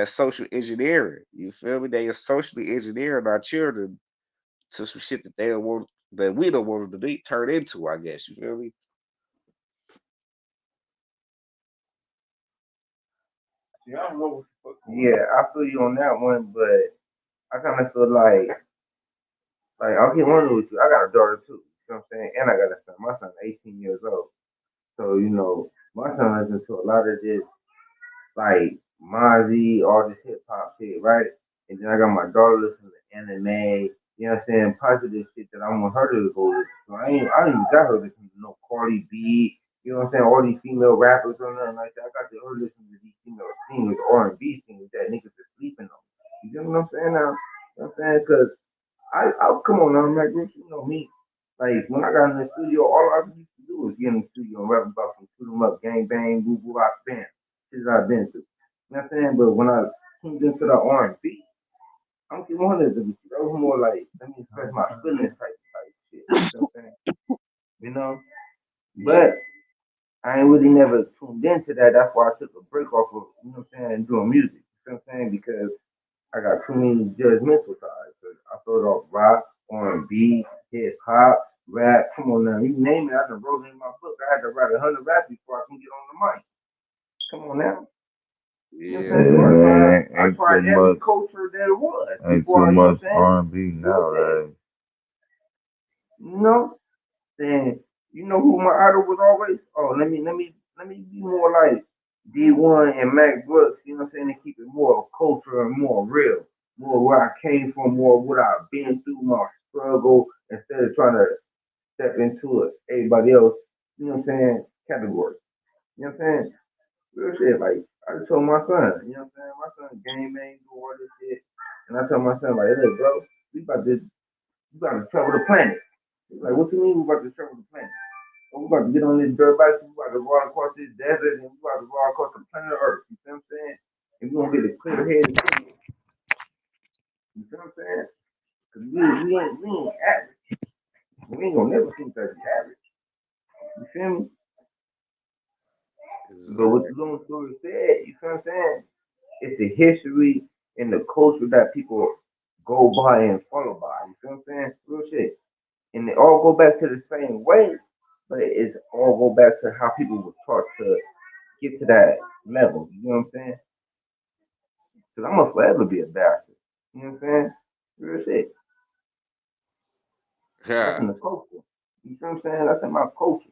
social engineering. You feel me? They are socially engineering our children to some shit that they don't want that we don't want them to be turn into, I guess. You feel me? Yeah, I feel you on that one, but I kind of feel like I'll get one with you. I got a daughter too. You know what I'm saying? And I got a son. My son's 18 years old. So my son listens to a lot of this like Mozzie, all this hip hop shit, right? And then I got my daughter listening to anime. You you know what I'm saying, positive shit that I want her to go listen to. I ain't even got her listening to no Cardi B, you know what I'm saying, all these female rappers or nothing like that. I got her listening to these female singers, R&B singers that niggas are sleeping on. You get what I'm saying now? You know what I'm saying? Cause I come on now, Mac Rich, you know me. Like when I got in the studio, all I used to do was get in the studio and rap about some shoot 'em up, gang bang, boo boo rock band. Shit that I've been through. You know what I'm saying? But when I came into the R&B, I'm keep on this. That was more like let me express my feelings type shit. You know what I'm saying? You know? But I ain't really never tuned into that. That's why I took a break off of, you know what I'm saying, doing music. You know what I'm saying? Because I got too many judgmental sides. So I throw it off rock, R&B, hip hop, rap. Come on now, you name it. I done wrote it in my book. I had to write 100 raps before I can get on the mic. Come on now. You know what I'm Yeah. saying? So man, I ain't tried too every much, culture there was ain't before too I, you know much what I'm saying? R&B nowadays. You know, saying, you know who my idol was always? Oh, let me be more like D1 and Mac Brooks, you know what I'm saying, and keep it more culture and more real. More where I came from, more what I've been through, my struggle, instead of trying to step into it, everybody else, you know what I'm saying, category. You know what I'm saying? Real shit, like I just told my son, you know what I'm saying? My son game man, do all this shit. And I told my son, like, hey, bro, we about to travel the planet. He's like, what you mean we about to travel the planet? Oh, we about to get on this dirt bike, we about to ride across this desert, and we about to ride across the planet Earth. You see what I'm saying? And we gonna get a clear head. You see what I'm saying? Cause we ain't average. We ain't gonna never think that we average. You feel me? But what Exactly. the long story said, you see what I'm saying? It's the history and the culture that people go by and follow by. You see what I'm saying? Real shit. And they all go back to the same way, but it's all go back to how people were taught to get to that level. You know what I'm saying? Because I'm gonna forever be a bastard. You know what I'm saying? Real shit. That's Yeah. in the culture. You feel what I'm saying? That's in my culture.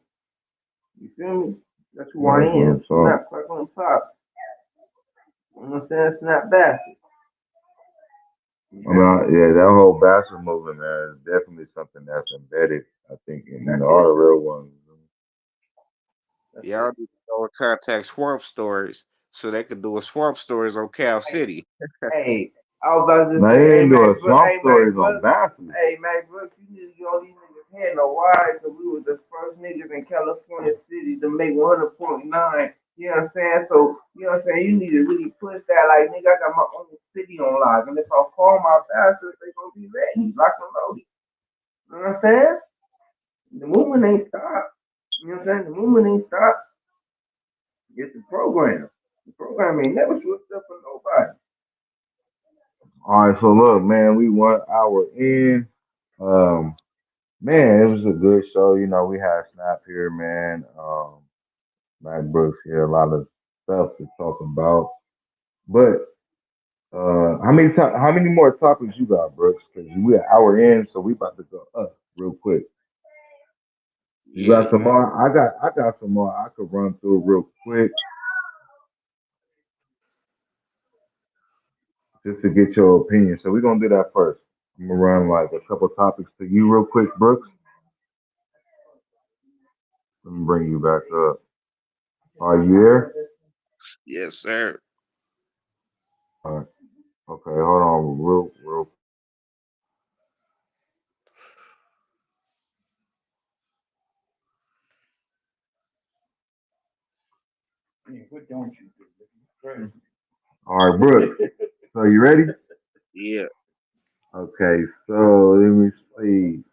You feel me? That's who I That's am. real talk. Snap, crack on top. You know what I'm saying? Snap bastard. You I feel me? mean, yeah, that whole bachelor movement, man, is definitely something that's embedded, I think, in That's all the it. real ones. That's Y'all it. need to go and contact Swamp Stories so they can do a Swamp Stories on Cal Hey, City. hey, I was about to Now, say, they hey ain't Max, doing swamp hey Max, stories on bachelor. hey Max, you need to get all these niggas head. Know why? Because we were the first niggas in California City to make 100.9. You know what I'm saying? So, you know what I'm saying? You need to really push that. Like, nigga, I got my own city on live. And if I call my bastards, they gonna be ready, locked and loaded. You know what I'm saying? The movement ain't stopped. You know what I'm saying? The movement ain't stopped. It's the program. The program ain't never switched up for nobody. All right, so look, man, we 1 hour in. Um, man, it was a good show. You know, we had Snap here, man. Matt Brooks here, a lot of stuff to talk about. But how many more topics you got, Brooks? Because we an hour in, so we about to go up real quick. You Yeah. got some more? I got some more I could run through real quick just to get your opinion. So we're gonna do that first. I'm gonna run like a couple topics to you real quick, Brooks. Let me bring you back up. Are you there? Yes, sir. All right. Okay, hold on real. All right, Brooks. So you ready? Yeah. Okay, so let me see.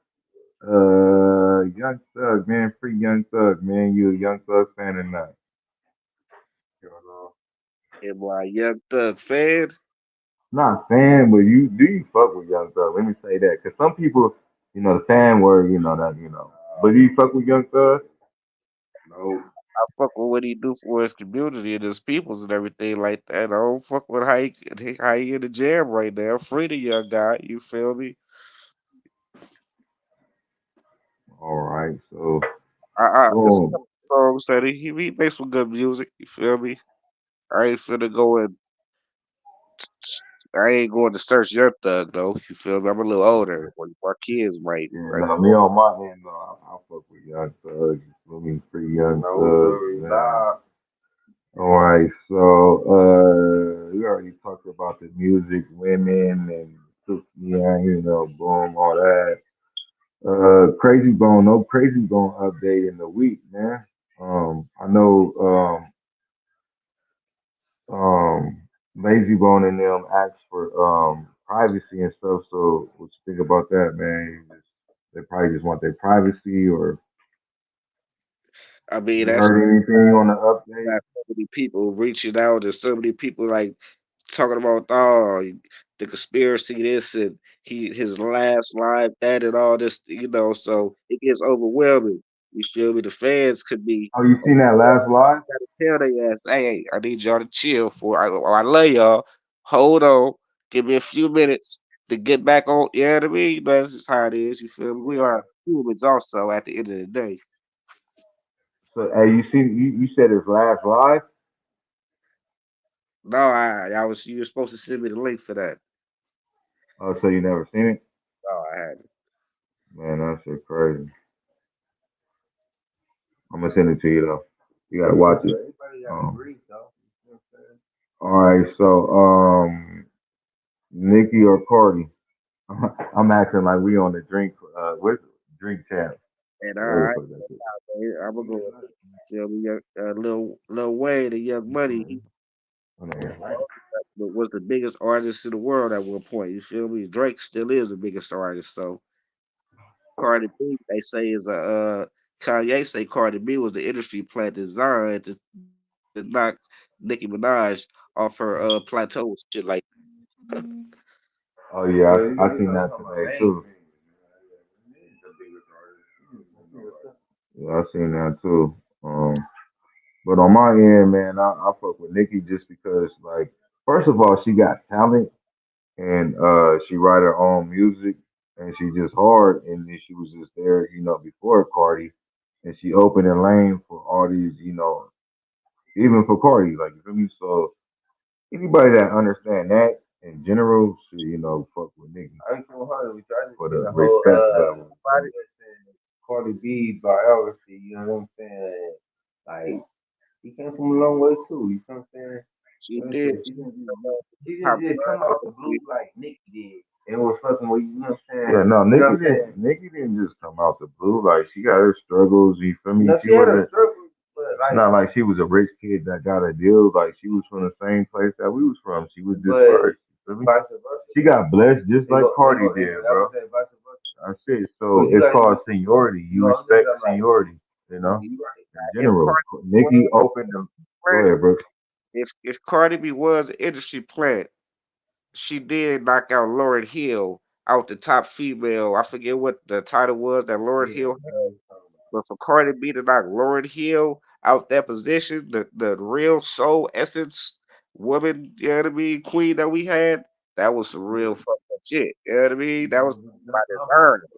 Young Thug, man, free Young Thug, man. You a Young Thug fan or not? Am I a Young Thug fan? Not fan, but you fuck with Young Thug? Let me say that, cause some people, the fan word, But do you fuck with Young Thug? No. I fuck with what he do for his community and his peoples and everything like that. I don't fuck with how he in the jam right now. Free the young guy. You feel me? All right, so It's a boom. couple songs that he makes some good music. You feel me? I ain't finna go and I ain't going to search Young Thug though. You feel me? I'm a little older. When my kids might. Yeah, Like, no, me on my end, I fuck with Young Thug. You feel me? Free Young Thug, man. All right, so we already talked about the music, women, and yeah, boom, all that. Crazy Bone, no Crazy Bone update in the week, man. I know Lazy Bone and them asked for privacy and stuff. So what you think about that, man? They probably just want their privacy, or I mean, you that's heard anything on the update? got so many people reaching out and so many people like talking about the conspiracy this and his last live that and all this, so it gets overwhelming. You feel me? The fans could be Oh, you seen that last live? gotta tell they ass, hey, I need y'all to chill I love y'all. Hold on. Give me a few minutes to get back on. You know what I mean? That's just how it is. You feel me? We are humans also at the end of the day. So, hey, you said it's last live? No, you were supposed to send me the link for that. Oh, so you never seen it? No, I had Man, that shit crazy. I'm gonna send it to you though. You gotta watch it. Everybody got Um, grief, though. You know what I'm saying? all right, so Nikki or Cardi? I'm acting like we on the with drink chat. and Whatever the I fuck that is. I'm gonna go with it. You feel me? Lil Wayne and Young Money, he Oh, no, yeah. was the biggest artist in the world at one point. You feel me? Drake still is the biggest artist. So Cardi B, they say is a Kanye say Cardi B was the industry plant designed to knock Nicki Minaj off her plateau, shit like. Oh yeah, I seen that today too. Yeah, I seen that too. But on my end, man, I fuck with Nicki just because, like, first of all, she got talent and she write her own music and she just hard, and then she was just there, before Cardi, and she opened a lane for all these, even for Cardi, like, you feel me? So anybody that understand that in general should, fuck with Nicki I ain't 200. We tried to for get the a whole respect level. body Cardi B biography. You know what I'm saying? Like he came from a long way too. You know what I'm saying? She Like I did. said, she Top didn't just come out the blue like Nicki did. It was fucking with you know what I'm saying? Yeah, no, You know what I'm Nikki didn't just come out the blue. Like she got her struggles. You feel me? No, She she had her wasn't struggles, but like, not like she was a rich kid that got a deal. Like she was from the same place that we was from. She was just but first. You feel me? vice versa. She got blessed just like Cardi They did, I bro. would say vice versa. That's it. But So you it's gotta, called seniority. You I'm just respect like, seniority. You know, you right. in if general. Cardi Nikki was opened the. Go ahead, Brooks. if Cardi B was an industry plant, she did knock out Lauryn Hill out the top female. I forget what the title was that Lauryn Yeah, Hill you had, know what I'm talking about. but for Cardi B to knock Lauryn Hill out that position, the real soul essence woman, you know what I mean, queen that we had, that was some real fucked up shit. You know what I mean? That was by That's what I'm design. talking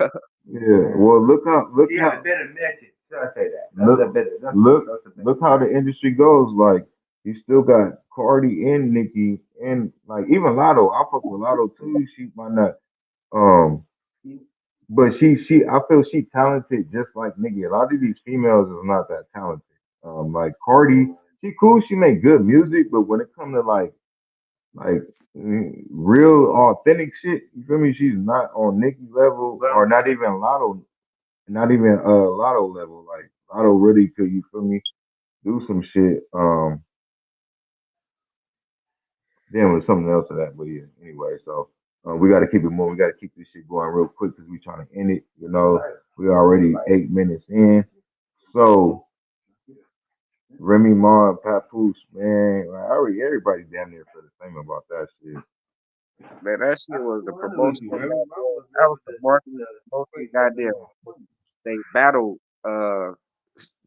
about. Yeah. Well, look She how had a better message. Should I say that? look That's look that's the better. look how the industry goes. Like you still got Cardi and Nicki and like even Lotto. I fuck with Lotto too. She might not um but she I feel she talented just like Nicki. A lot of these females is not that talented. Like Cardi, she cool, she make good music, but when it comes to like real authentic shit, you feel me? She's not on Nicki level or not even Lotto level. Like Lotto really could, you feel me, do some shit. Then with something else to that, but yeah. Anyway, so we got to keep it moving. We got to keep this shit going real quick because we trying to end it. We already 8 minutes in. So Remy Ma and Papoose, man, like, everybody damn near feel the same about that shit. Man, that shit I'm was the 200 with you, promotional man. goddamn. I was That ready was the to marketing promotion goddamn. They battle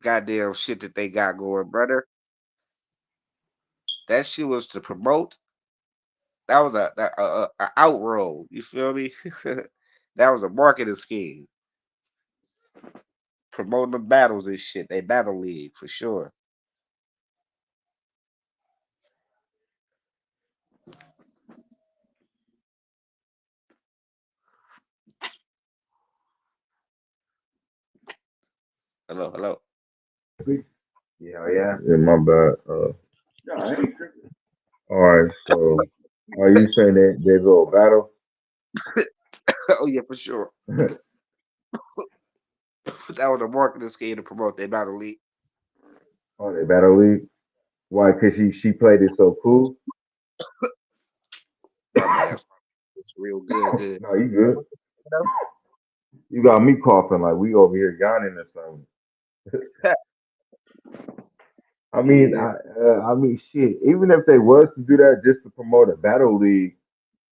goddamn shit that they got going, brother. That shit was to promote. That was a outroll. You feel me? That was a marketing scheme. Promoting the battles and shit. They battle league for sure. Hello, hello. Yeah, yeah. Yeah, my bad. No, I ain't tripping. All right. So, are you saying that they go battle? Oh yeah, for sure. That was a marketing scheme to promote their battle league. Oh, they battle league. Why? Cause she played it so cool. My bad. It's real good, good. No, you good. You know? You got me coughing like we over here yawning or something. Yeah. I mean, shit. Even if they was to do that just to promote a battle league,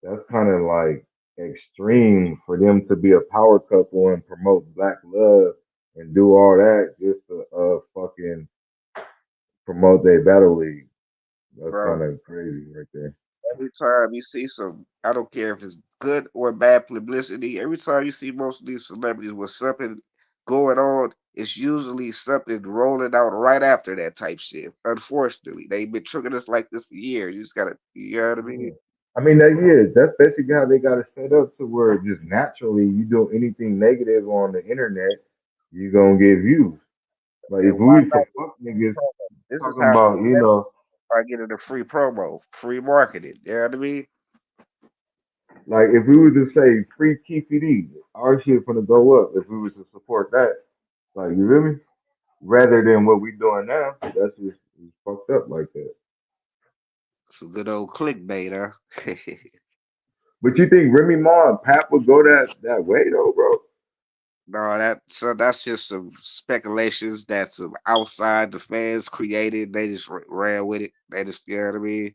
that's kind of like extreme for them to be a power couple and promote black love and do all that just to fucking promote their battle league. That's Bro, kind of crazy right there. every time you see some, I don't care if it's good or bad publicity, every time you see most of these celebrities with something going on, it's usually something rolling out right after that type shit. Unfortunately, they've been tricking us like this for years. You just gotta, you know what I mean? Yeah. I mean, that's basically how they got it set up to where just naturally you do anything negative on the internet, you gonna get views. Like if And why we was not? some fuck niggas This is talking how about, I get into free promo, free marketing. You know what I mean? like if we was to say free TPD, our shit gonna go up if we was to support that. Like you feel me? Rather than what we doing now, that's just it's fucked up like that. Some good old clickbait, huh? But you think Remy Ma and Pap would go that way though, bro? No, that's just some speculations that some outside the fans created. They just ran with it. They just, you know what I mean?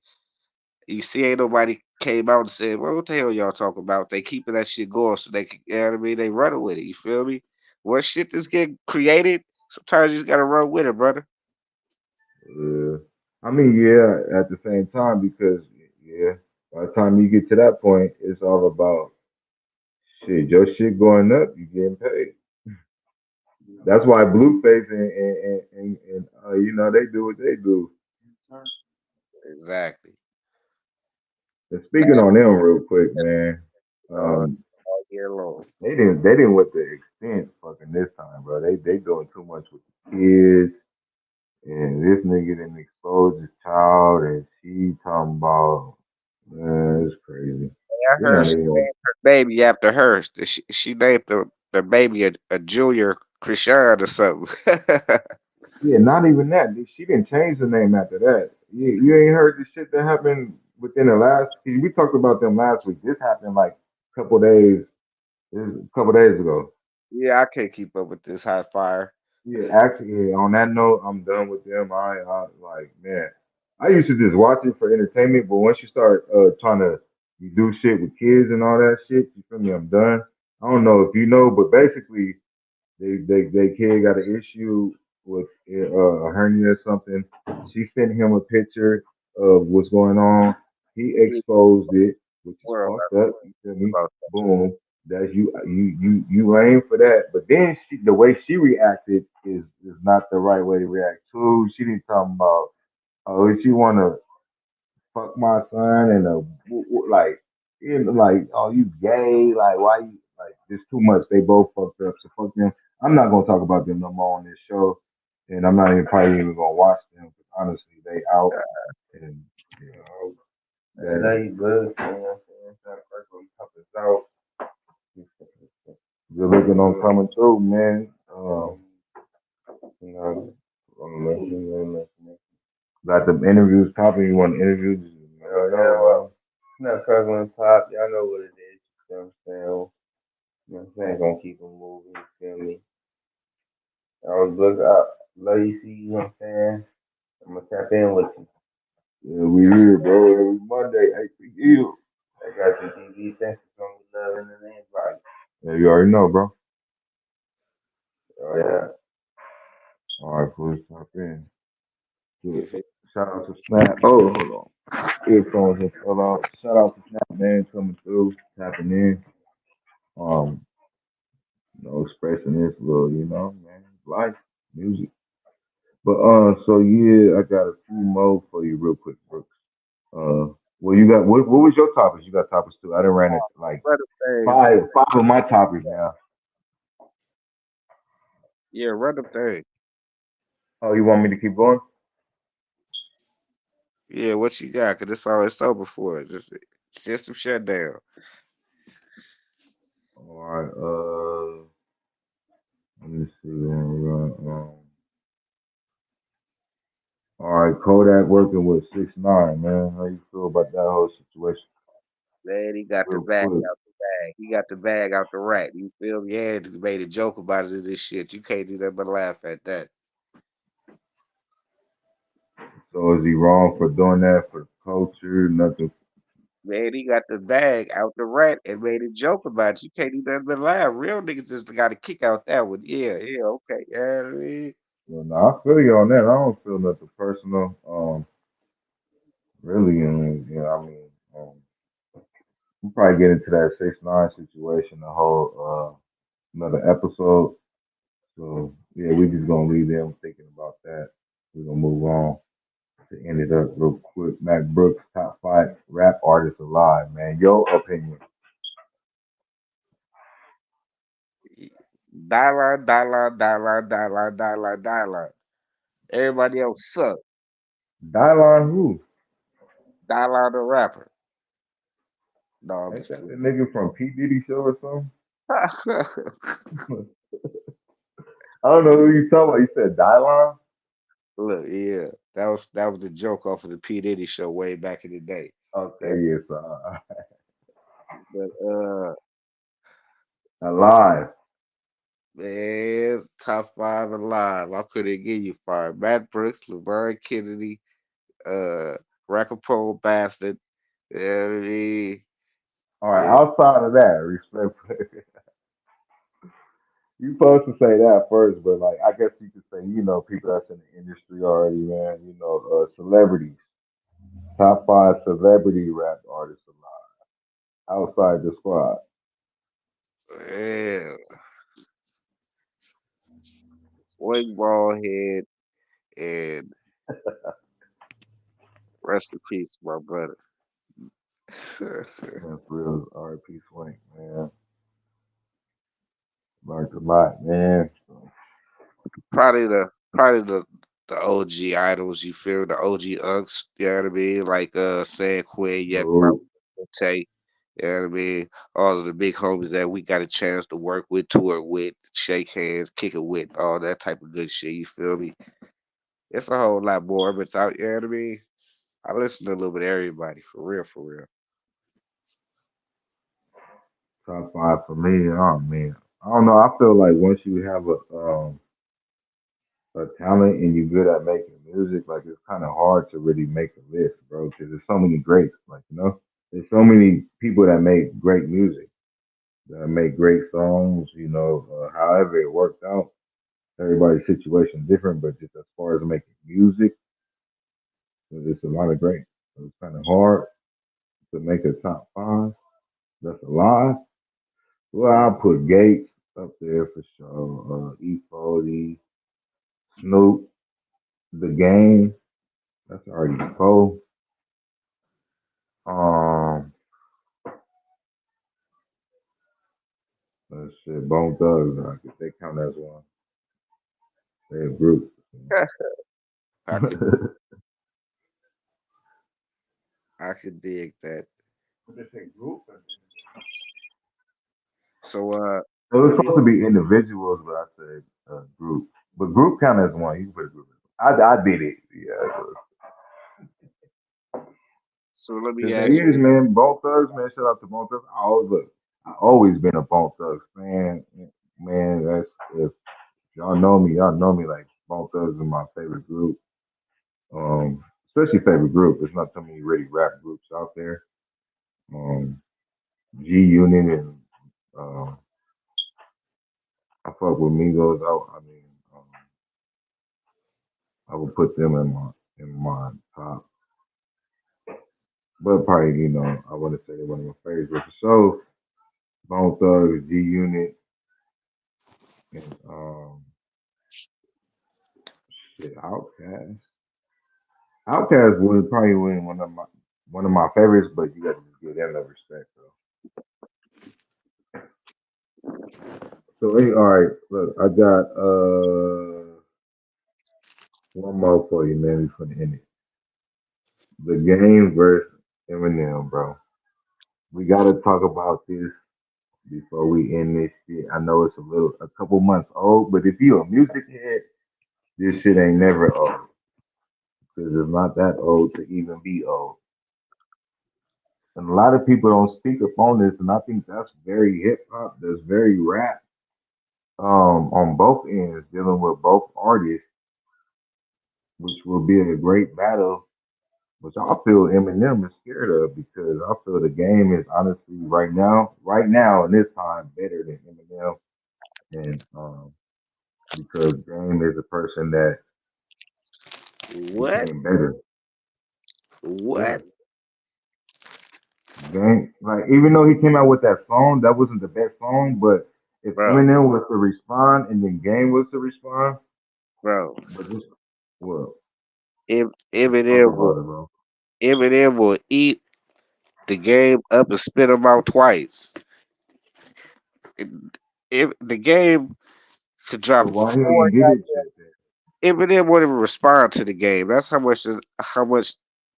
You see, ain't nobody came out and said, "Well, what the hell y'all talking about?" They keeping that shit going, so they, can, you know what I mean? They running with it. You feel me? What shit that's getting created? Sometimes you just gotta run with it, brother. Yeah. I mean, yeah, at the same time, because yeah, by the time you get to that point, it's all about shit. Your shit going up, you getting paid. That's why Blueface and they do what they do. Exactly. And speaking on them real quick, man, All, um, all year long. they didn't with the extent fucking this time, bro. They doing too much with the kids, and this nigga didn't expose his child, and she talking about, man, it's crazy. I They're heard not she even. named her baby after her. She named the baby a Junior Krishan or something. Yeah, not even that. She didn't change the name after that. You ain't heard the shit that happened within the last. See, we talked about them last week. This happened like a couple days. This is a couple days ago. Yeah, I can't keep up with this hot fire. Yeah, actually, on that note, I'm done with them. I like, man. I used to just watch it for entertainment, but once you start trying to you do shit with kids and all that shit, you feel me? I'm done. I don't know if you know, but basically, they kid got an issue with a hernia or something. She sent him a picture of what's going on. He Yeah, exposed it, which is world fucked about up. You feel me? about Boom. That's you lame for that. But then the way she reacted is not the right way to react too. She didn't talk about oh she wanna fuck my son and like like oh you gay like why you like it's too much they both fucked up so fuck them. I'm not gonna talk about them no more on this show, and I'm not even probably even gonna watch them because honestly they out and you know I that love you, bud. You know what I'm saying? Trying to first one pop us out. good looking on coming through, man. You know, got the interviews popping. You want interviews? Hell yeah, bro. Not struggling pop. Y'all know what it is. You know what I'm saying? You know what I'm saying? Gonna keep them moving. You feel me? I was look up. Love you, see. You know what I'm saying? I'm gonna tap in with you. Yeah, we here, bro. Every Monday, 8 p.m. I got you, DB. Thanks for coming with love and the invite. Yeah, you already know, bro. Oh, yeah. All right, please tap in. Good. it. Shout out to Snap. Oh, hold on. Earphones just fell off. Shout out to Snap, man, coming through, tapping in. Um, expressing this little, man, life, music. But so yeah, I got a few more for you real quick, Brooks. Well, you got what was your topics? You got topics too. I done ran it like Brother thing, five of my topics now. Yeah, run them thing. Oh, you want me to keep going? Yeah, what you got? Cause it's all it's over for. Just system shutdown. All right. Let me see. All right, Kodak working with 6ix9ine, man. How you feel about that whole situation? Man, he got the Real bag quick. out the bag. He got the bag out the rack. You feel me? Yeah, just made a joke about it and this shit. You can't do that but laugh at that. So is he wrong for doing that for the culture? Nothing. Man, he got the bag out the rack and made a joke about it. You can't do that but laugh. Real niggas just got a kick out that one. Yeah, yeah, okay. Yeah, I mean, Well, no, I feel you on that. I don't feel nothing personal. Really, and yeah, I mean, we'll probably get into that 6ix9ine situation, the whole another episode. So yeah, we just gonna leave them thinking about that. We're gonna move on to end it up real quick. Mac Brooks, top 5 rap artists alive, man. Your opinion. dialogue. Everybody else suck. Dylon who? Dialogue the rapper. No, I'm Ain't just that the playing. nigga from P. Diddy show or something? I don't know who you talking about. You said Dylon? Look, yeah, that was the joke off of the P Diddy show way back in the day. Okay, Yeah, yes, but alive. man, top five alive. I couldn't give you five. Matt Brooks, LeVar Kennedy, uh, Racapole Bastard. Yeah, I mean, All right, yeah, outside of that, respect. You supposed to say that first, but like I guess you could say, people that's in the industry already, man. Celebrities, top 5 celebrity rap artists alive outside the squad. yeah. Swing ball head and rest in peace, my brother. Man, for real, R.I.P. Swank, man. Learned a lot, man. So, probably the OG idols, you feel the OG unks, you know what I mean? Like San Quinn, Yak salute. Tay, you know what I mean? All of the big homies that we got a chance to work with, tour with, shake hands, kick it with, all that type of good shit, you feel me? It's a whole lot more, but it's out, you know what I mean? I listen to a little bit of everybody, for real, for real. Top 5 for me. Oh man, I don't know. I feel like once you have a talent and you're good at making music, like it's kind of hard to really make a list, bro, because there's so many greats. There's so many people that make great music, that make great songs. However it worked out, everybody's situation different, but just as far as making music, there's just a lot of great. So it's kind of hard to make a top 5. That's a lot. Well, I'll put Gates up there for sure. E40, Snoop, The Game. That's already 4. Um, shit, Bone Thugs. I guess they count as one. They're a group. I But could I could dig that. they say group. So It was let me supposed to be individuals, but I said group. But group count as one. You can put a group. I did it. Yeah. so let me Cause they ask you is, this. man. Bone Thugs, man. Shout out to Bone Thugs. I always been a Bone Thugs fan. Man, that's if y'all know me, y'all know me. Like Bone Thugs is my favorite group. Especially favorite group. There's not so many really rap groups out there. Um, G Unit and um, I fuck with Migos. I would put them in my top. But probably, I wouldn't say they're one of my favorites. But for sure, Bone Thugs, G Unit, and shit, Outkast. Outkast would probably win one of my favorites, but you got to just give them the respect, though. So hey, all right, look, I got one more for you, man. Before the end it. The game versus Eminem, bro. We gotta talk about this before we end this shit. I know it's a couple months old, but if you a music head, this shit ain't never old because it's not that old to even be old. And a lot of people don't speak upon this, and I think that's very hip hop. That's very rap. On both ends, dealing with both artists, which will be a great battle, which I feel Eminem is scared of because I feel the game is honestly right now in this time, better than Eminem, and because Game is a person that What? became better. Yeah, What, Game like even though he came out with that song, that wasn't the best song, but if bro? Eminem was to respond and then Game was to respond, Bro, but just well, talk Eminem will about it, bro. eat the game up and spit him out twice. If the game could So drop why he four. ain't did it yet? Then? Eminem won't even respond to the game. That's how much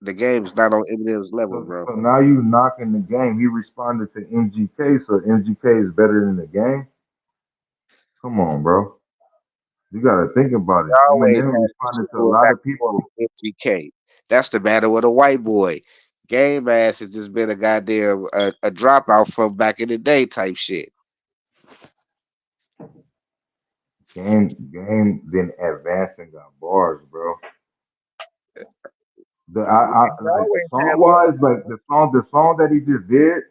the game's not on Eminem's level, bro. So now you knocking the game. He responded to MGK, so MGK is better than the game. Come on, bro. You gotta think about He it. always Eminem had responded to a going lot back of and forth people. with MGK. That's the matter with a white boy. Game ass has just been a goddamn a dropout from back in the day type shit. Game then advanced and got bars, bro. I He like always had song bars. wise, like the song that he just did.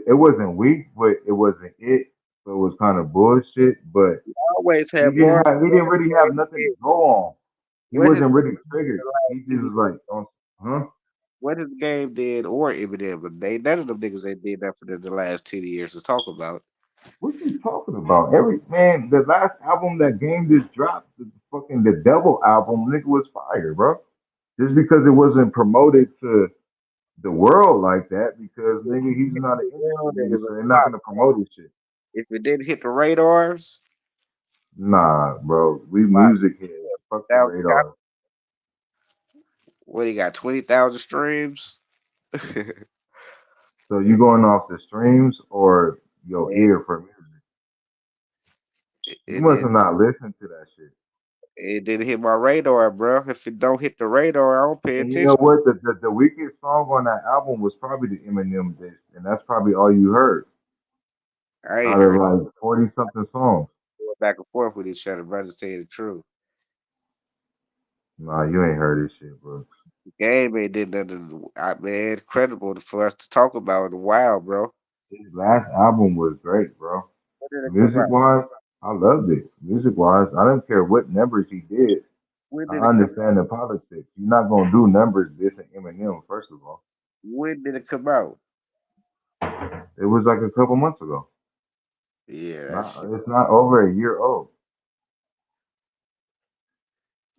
It wasn't weak, but it wasn't it. So it was kind of bullshit. But Always had bars. he didn't really have nothing to go on. He What his wasn't really triggered. He just was like, huh? what his game did or Eminem, but they none of them niggas ain't did that for the last 10 years to talk about. What you talking about? Every man, the last album that Game just dropped, the Devil album, nigga was fire, bro. Just because it wasn't promoted to the world like that, because nigga, he's not an industry Well, it nigga, was a so they're not flop. gonna promote his shit. If it didn't hit the radars, Nah, bro. We like music heads. Fuck the 1,000 radar. what he got 20,000 streams. So you going off the streams or your it, ear for music? You it, must it, have not listened to that shit. it didn't hit my radar, bro. If it don't hit the radar, I don't pay And you know attention. what? The weakest song on that album was probably the Eminem disc, and that's probably all you heard I ain't out of heard like 40 something songs. going back and forth with each other, bro. To tell you the truth, Nah, you ain't heard this shit, bro. the game ain't did nothing. Man, credible for us to talk about in a while, bro. His last album was great, bro. When did it come Music out? wise, I loved it. Music wise, I don't care what numbers he did. When did I it come? understand the politics. You're not gonna do numbers dissing Eminem, first of all. When did it come out? It was like a couple months ago. Yeah, that Not shit. it's not over a year old.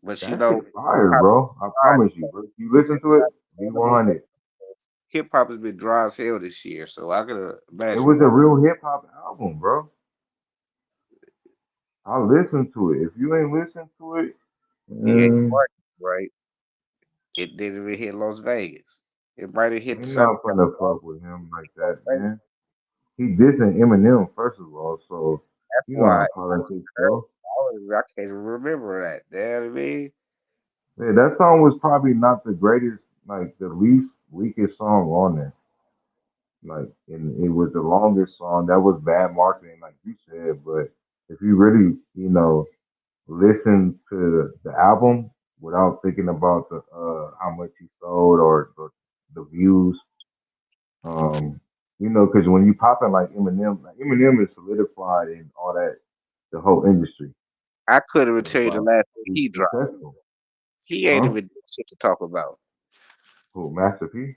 But you That know, shit fire, bro. I promise you, bro. If you listen to it, be 100. hip hop has been dry as hell this year, so I can It imagine was a real hip hop album, bro. I listened to it. If you ain't listened to it, he ain't mm, working right. It didn't even hit Las Vegas. It might have hit you're Southern not gonna fuck with him like that, California. man. He dissing Eminem first of all, so That's you know why how politics go. I can't even remember that. You know what I mean? Yeah, that song was probably not the greatest, like the least weakest song on there. Like, and it was the longest song. That was bad marketing, like you said. But if you really, listen to the album without thinking about the how much he sold or the views, um, because when you popping like Eminem is solidified in all that, the whole industry. I couldn't even So tell you the like, last thing he's he dropped. successful, He ain't huh? even shit to talk about. Who, Master P?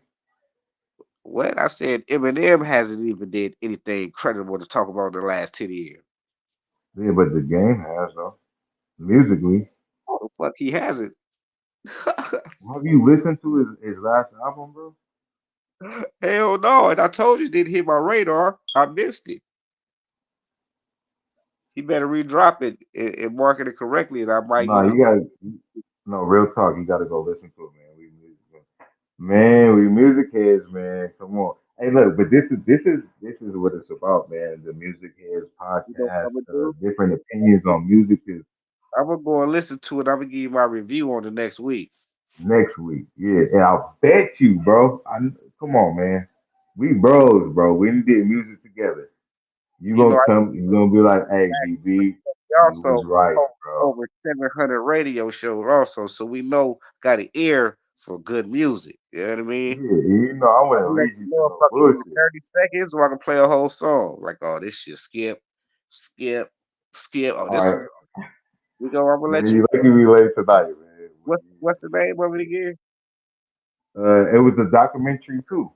What I said, Eminem hasn't even did anything credible to talk about in the last 10 years. Yeah, but the game has though. Musically, Oh, the fuck, he hasn't. have you listened to his last album, bro? Hell no. And I told you it didn't hit my radar. I missed it. he better redrop it and market it correctly, and I might, Nah, you gotta no real talk. You gotta go listen to it, man. We music heads, man. Come on. Hey, look, but this is what it's about, man. The music heads you know what podcast, I'm gonna do. different opinions on music is I'm gonna go and listen to it. I'm gonna give you my review on the next week. next week. Yeah, and I'll bet you, bro. Come on, man. We bros, bro. We did music together. You You know, gonna I come? You gonna be like, hey, DB, you was also right, bro. over 700 radio shows also, so we know got an ear for good music. You know what I Yeah, mean? I I'm wouldn't gonna let lead you you to know if no I can give you bullshit. 30 seconds or I can play a whole song. Like, oh, this shit skip, skip. Oh, All this right, we go. I'm gonna let man. you You lucky we late tonight, man. what's the name of it again? It was a documentary too.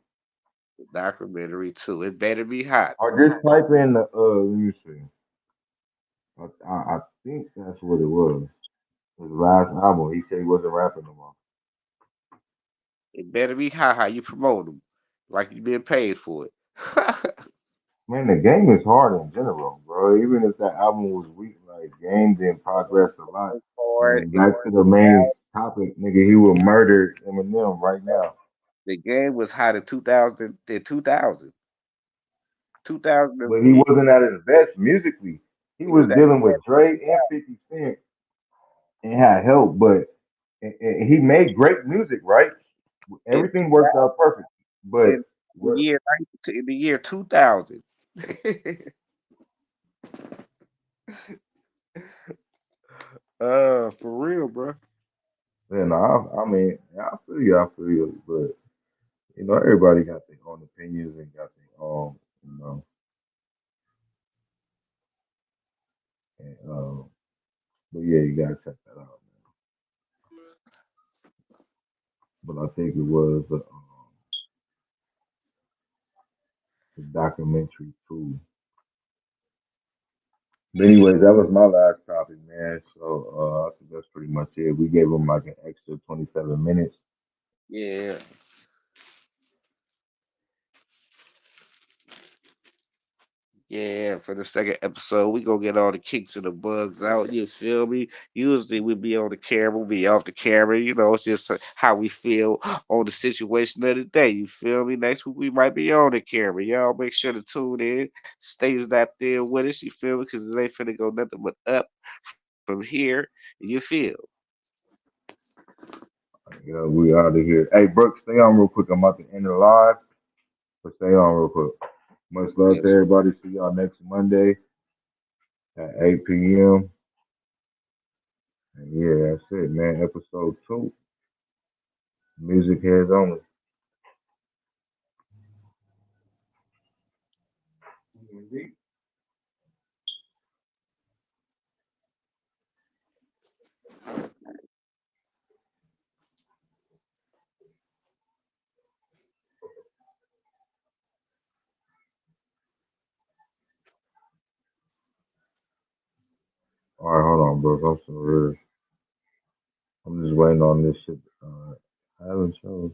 The documentary too. It better be hot. Or just type in the let me see. I think that's what it was. His last album. He said he wasn't rapping no more. It better be hot how you promote them. Like you been paid for it. Man, the game is hard in general, bro. Even if that album was weak, like game didn't progress a lot. Hard. And back to the main topic, nigga, he would murder Eminem right now. The game was hot in 2000, in 2000, But he 2010. wasn't at his best musically. He He was was at dealing with Dre and 50 Cent and had help, but and he made great music, right? in, Everything worked out perfect. But in the what year in the year 2000. For real, bro. then I mean, I feel you, but everybody got their own opinions and got their own, and, but yeah, you gotta check that out. But I think it was a documentary too. But anyways, that was my last topic, man. So I think that's pretty much it. We gave them like an extra 27 minutes. Yeah. Yeah, for the second episode, we gonna get all the kinks and the bugs out. You feel me? Usually we be on the camera, we be off the camera. It's just how we feel on the situation of the day. You feel me? Next week we might be on the camera. Y'all make sure to tune in, stay that there with us. You feel me? Because it ain't finna go nothing but up from here. You feel? Yeah, we out of here. Hey, Brooke, stay on real quick. I'm about to end the live, but stay on real quick. Much love to Yes. everybody. See y'all next Monday at 8 p.m. And yeah, that's it, man. Episode 2. Music heads only. All right, hold on, bro. I'm sorry. I'm just waiting on this shit. I haven't shows.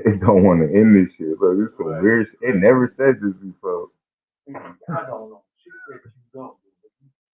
It don't want to end this shit, bro. This is some weird shit. It never said this before. I don't know.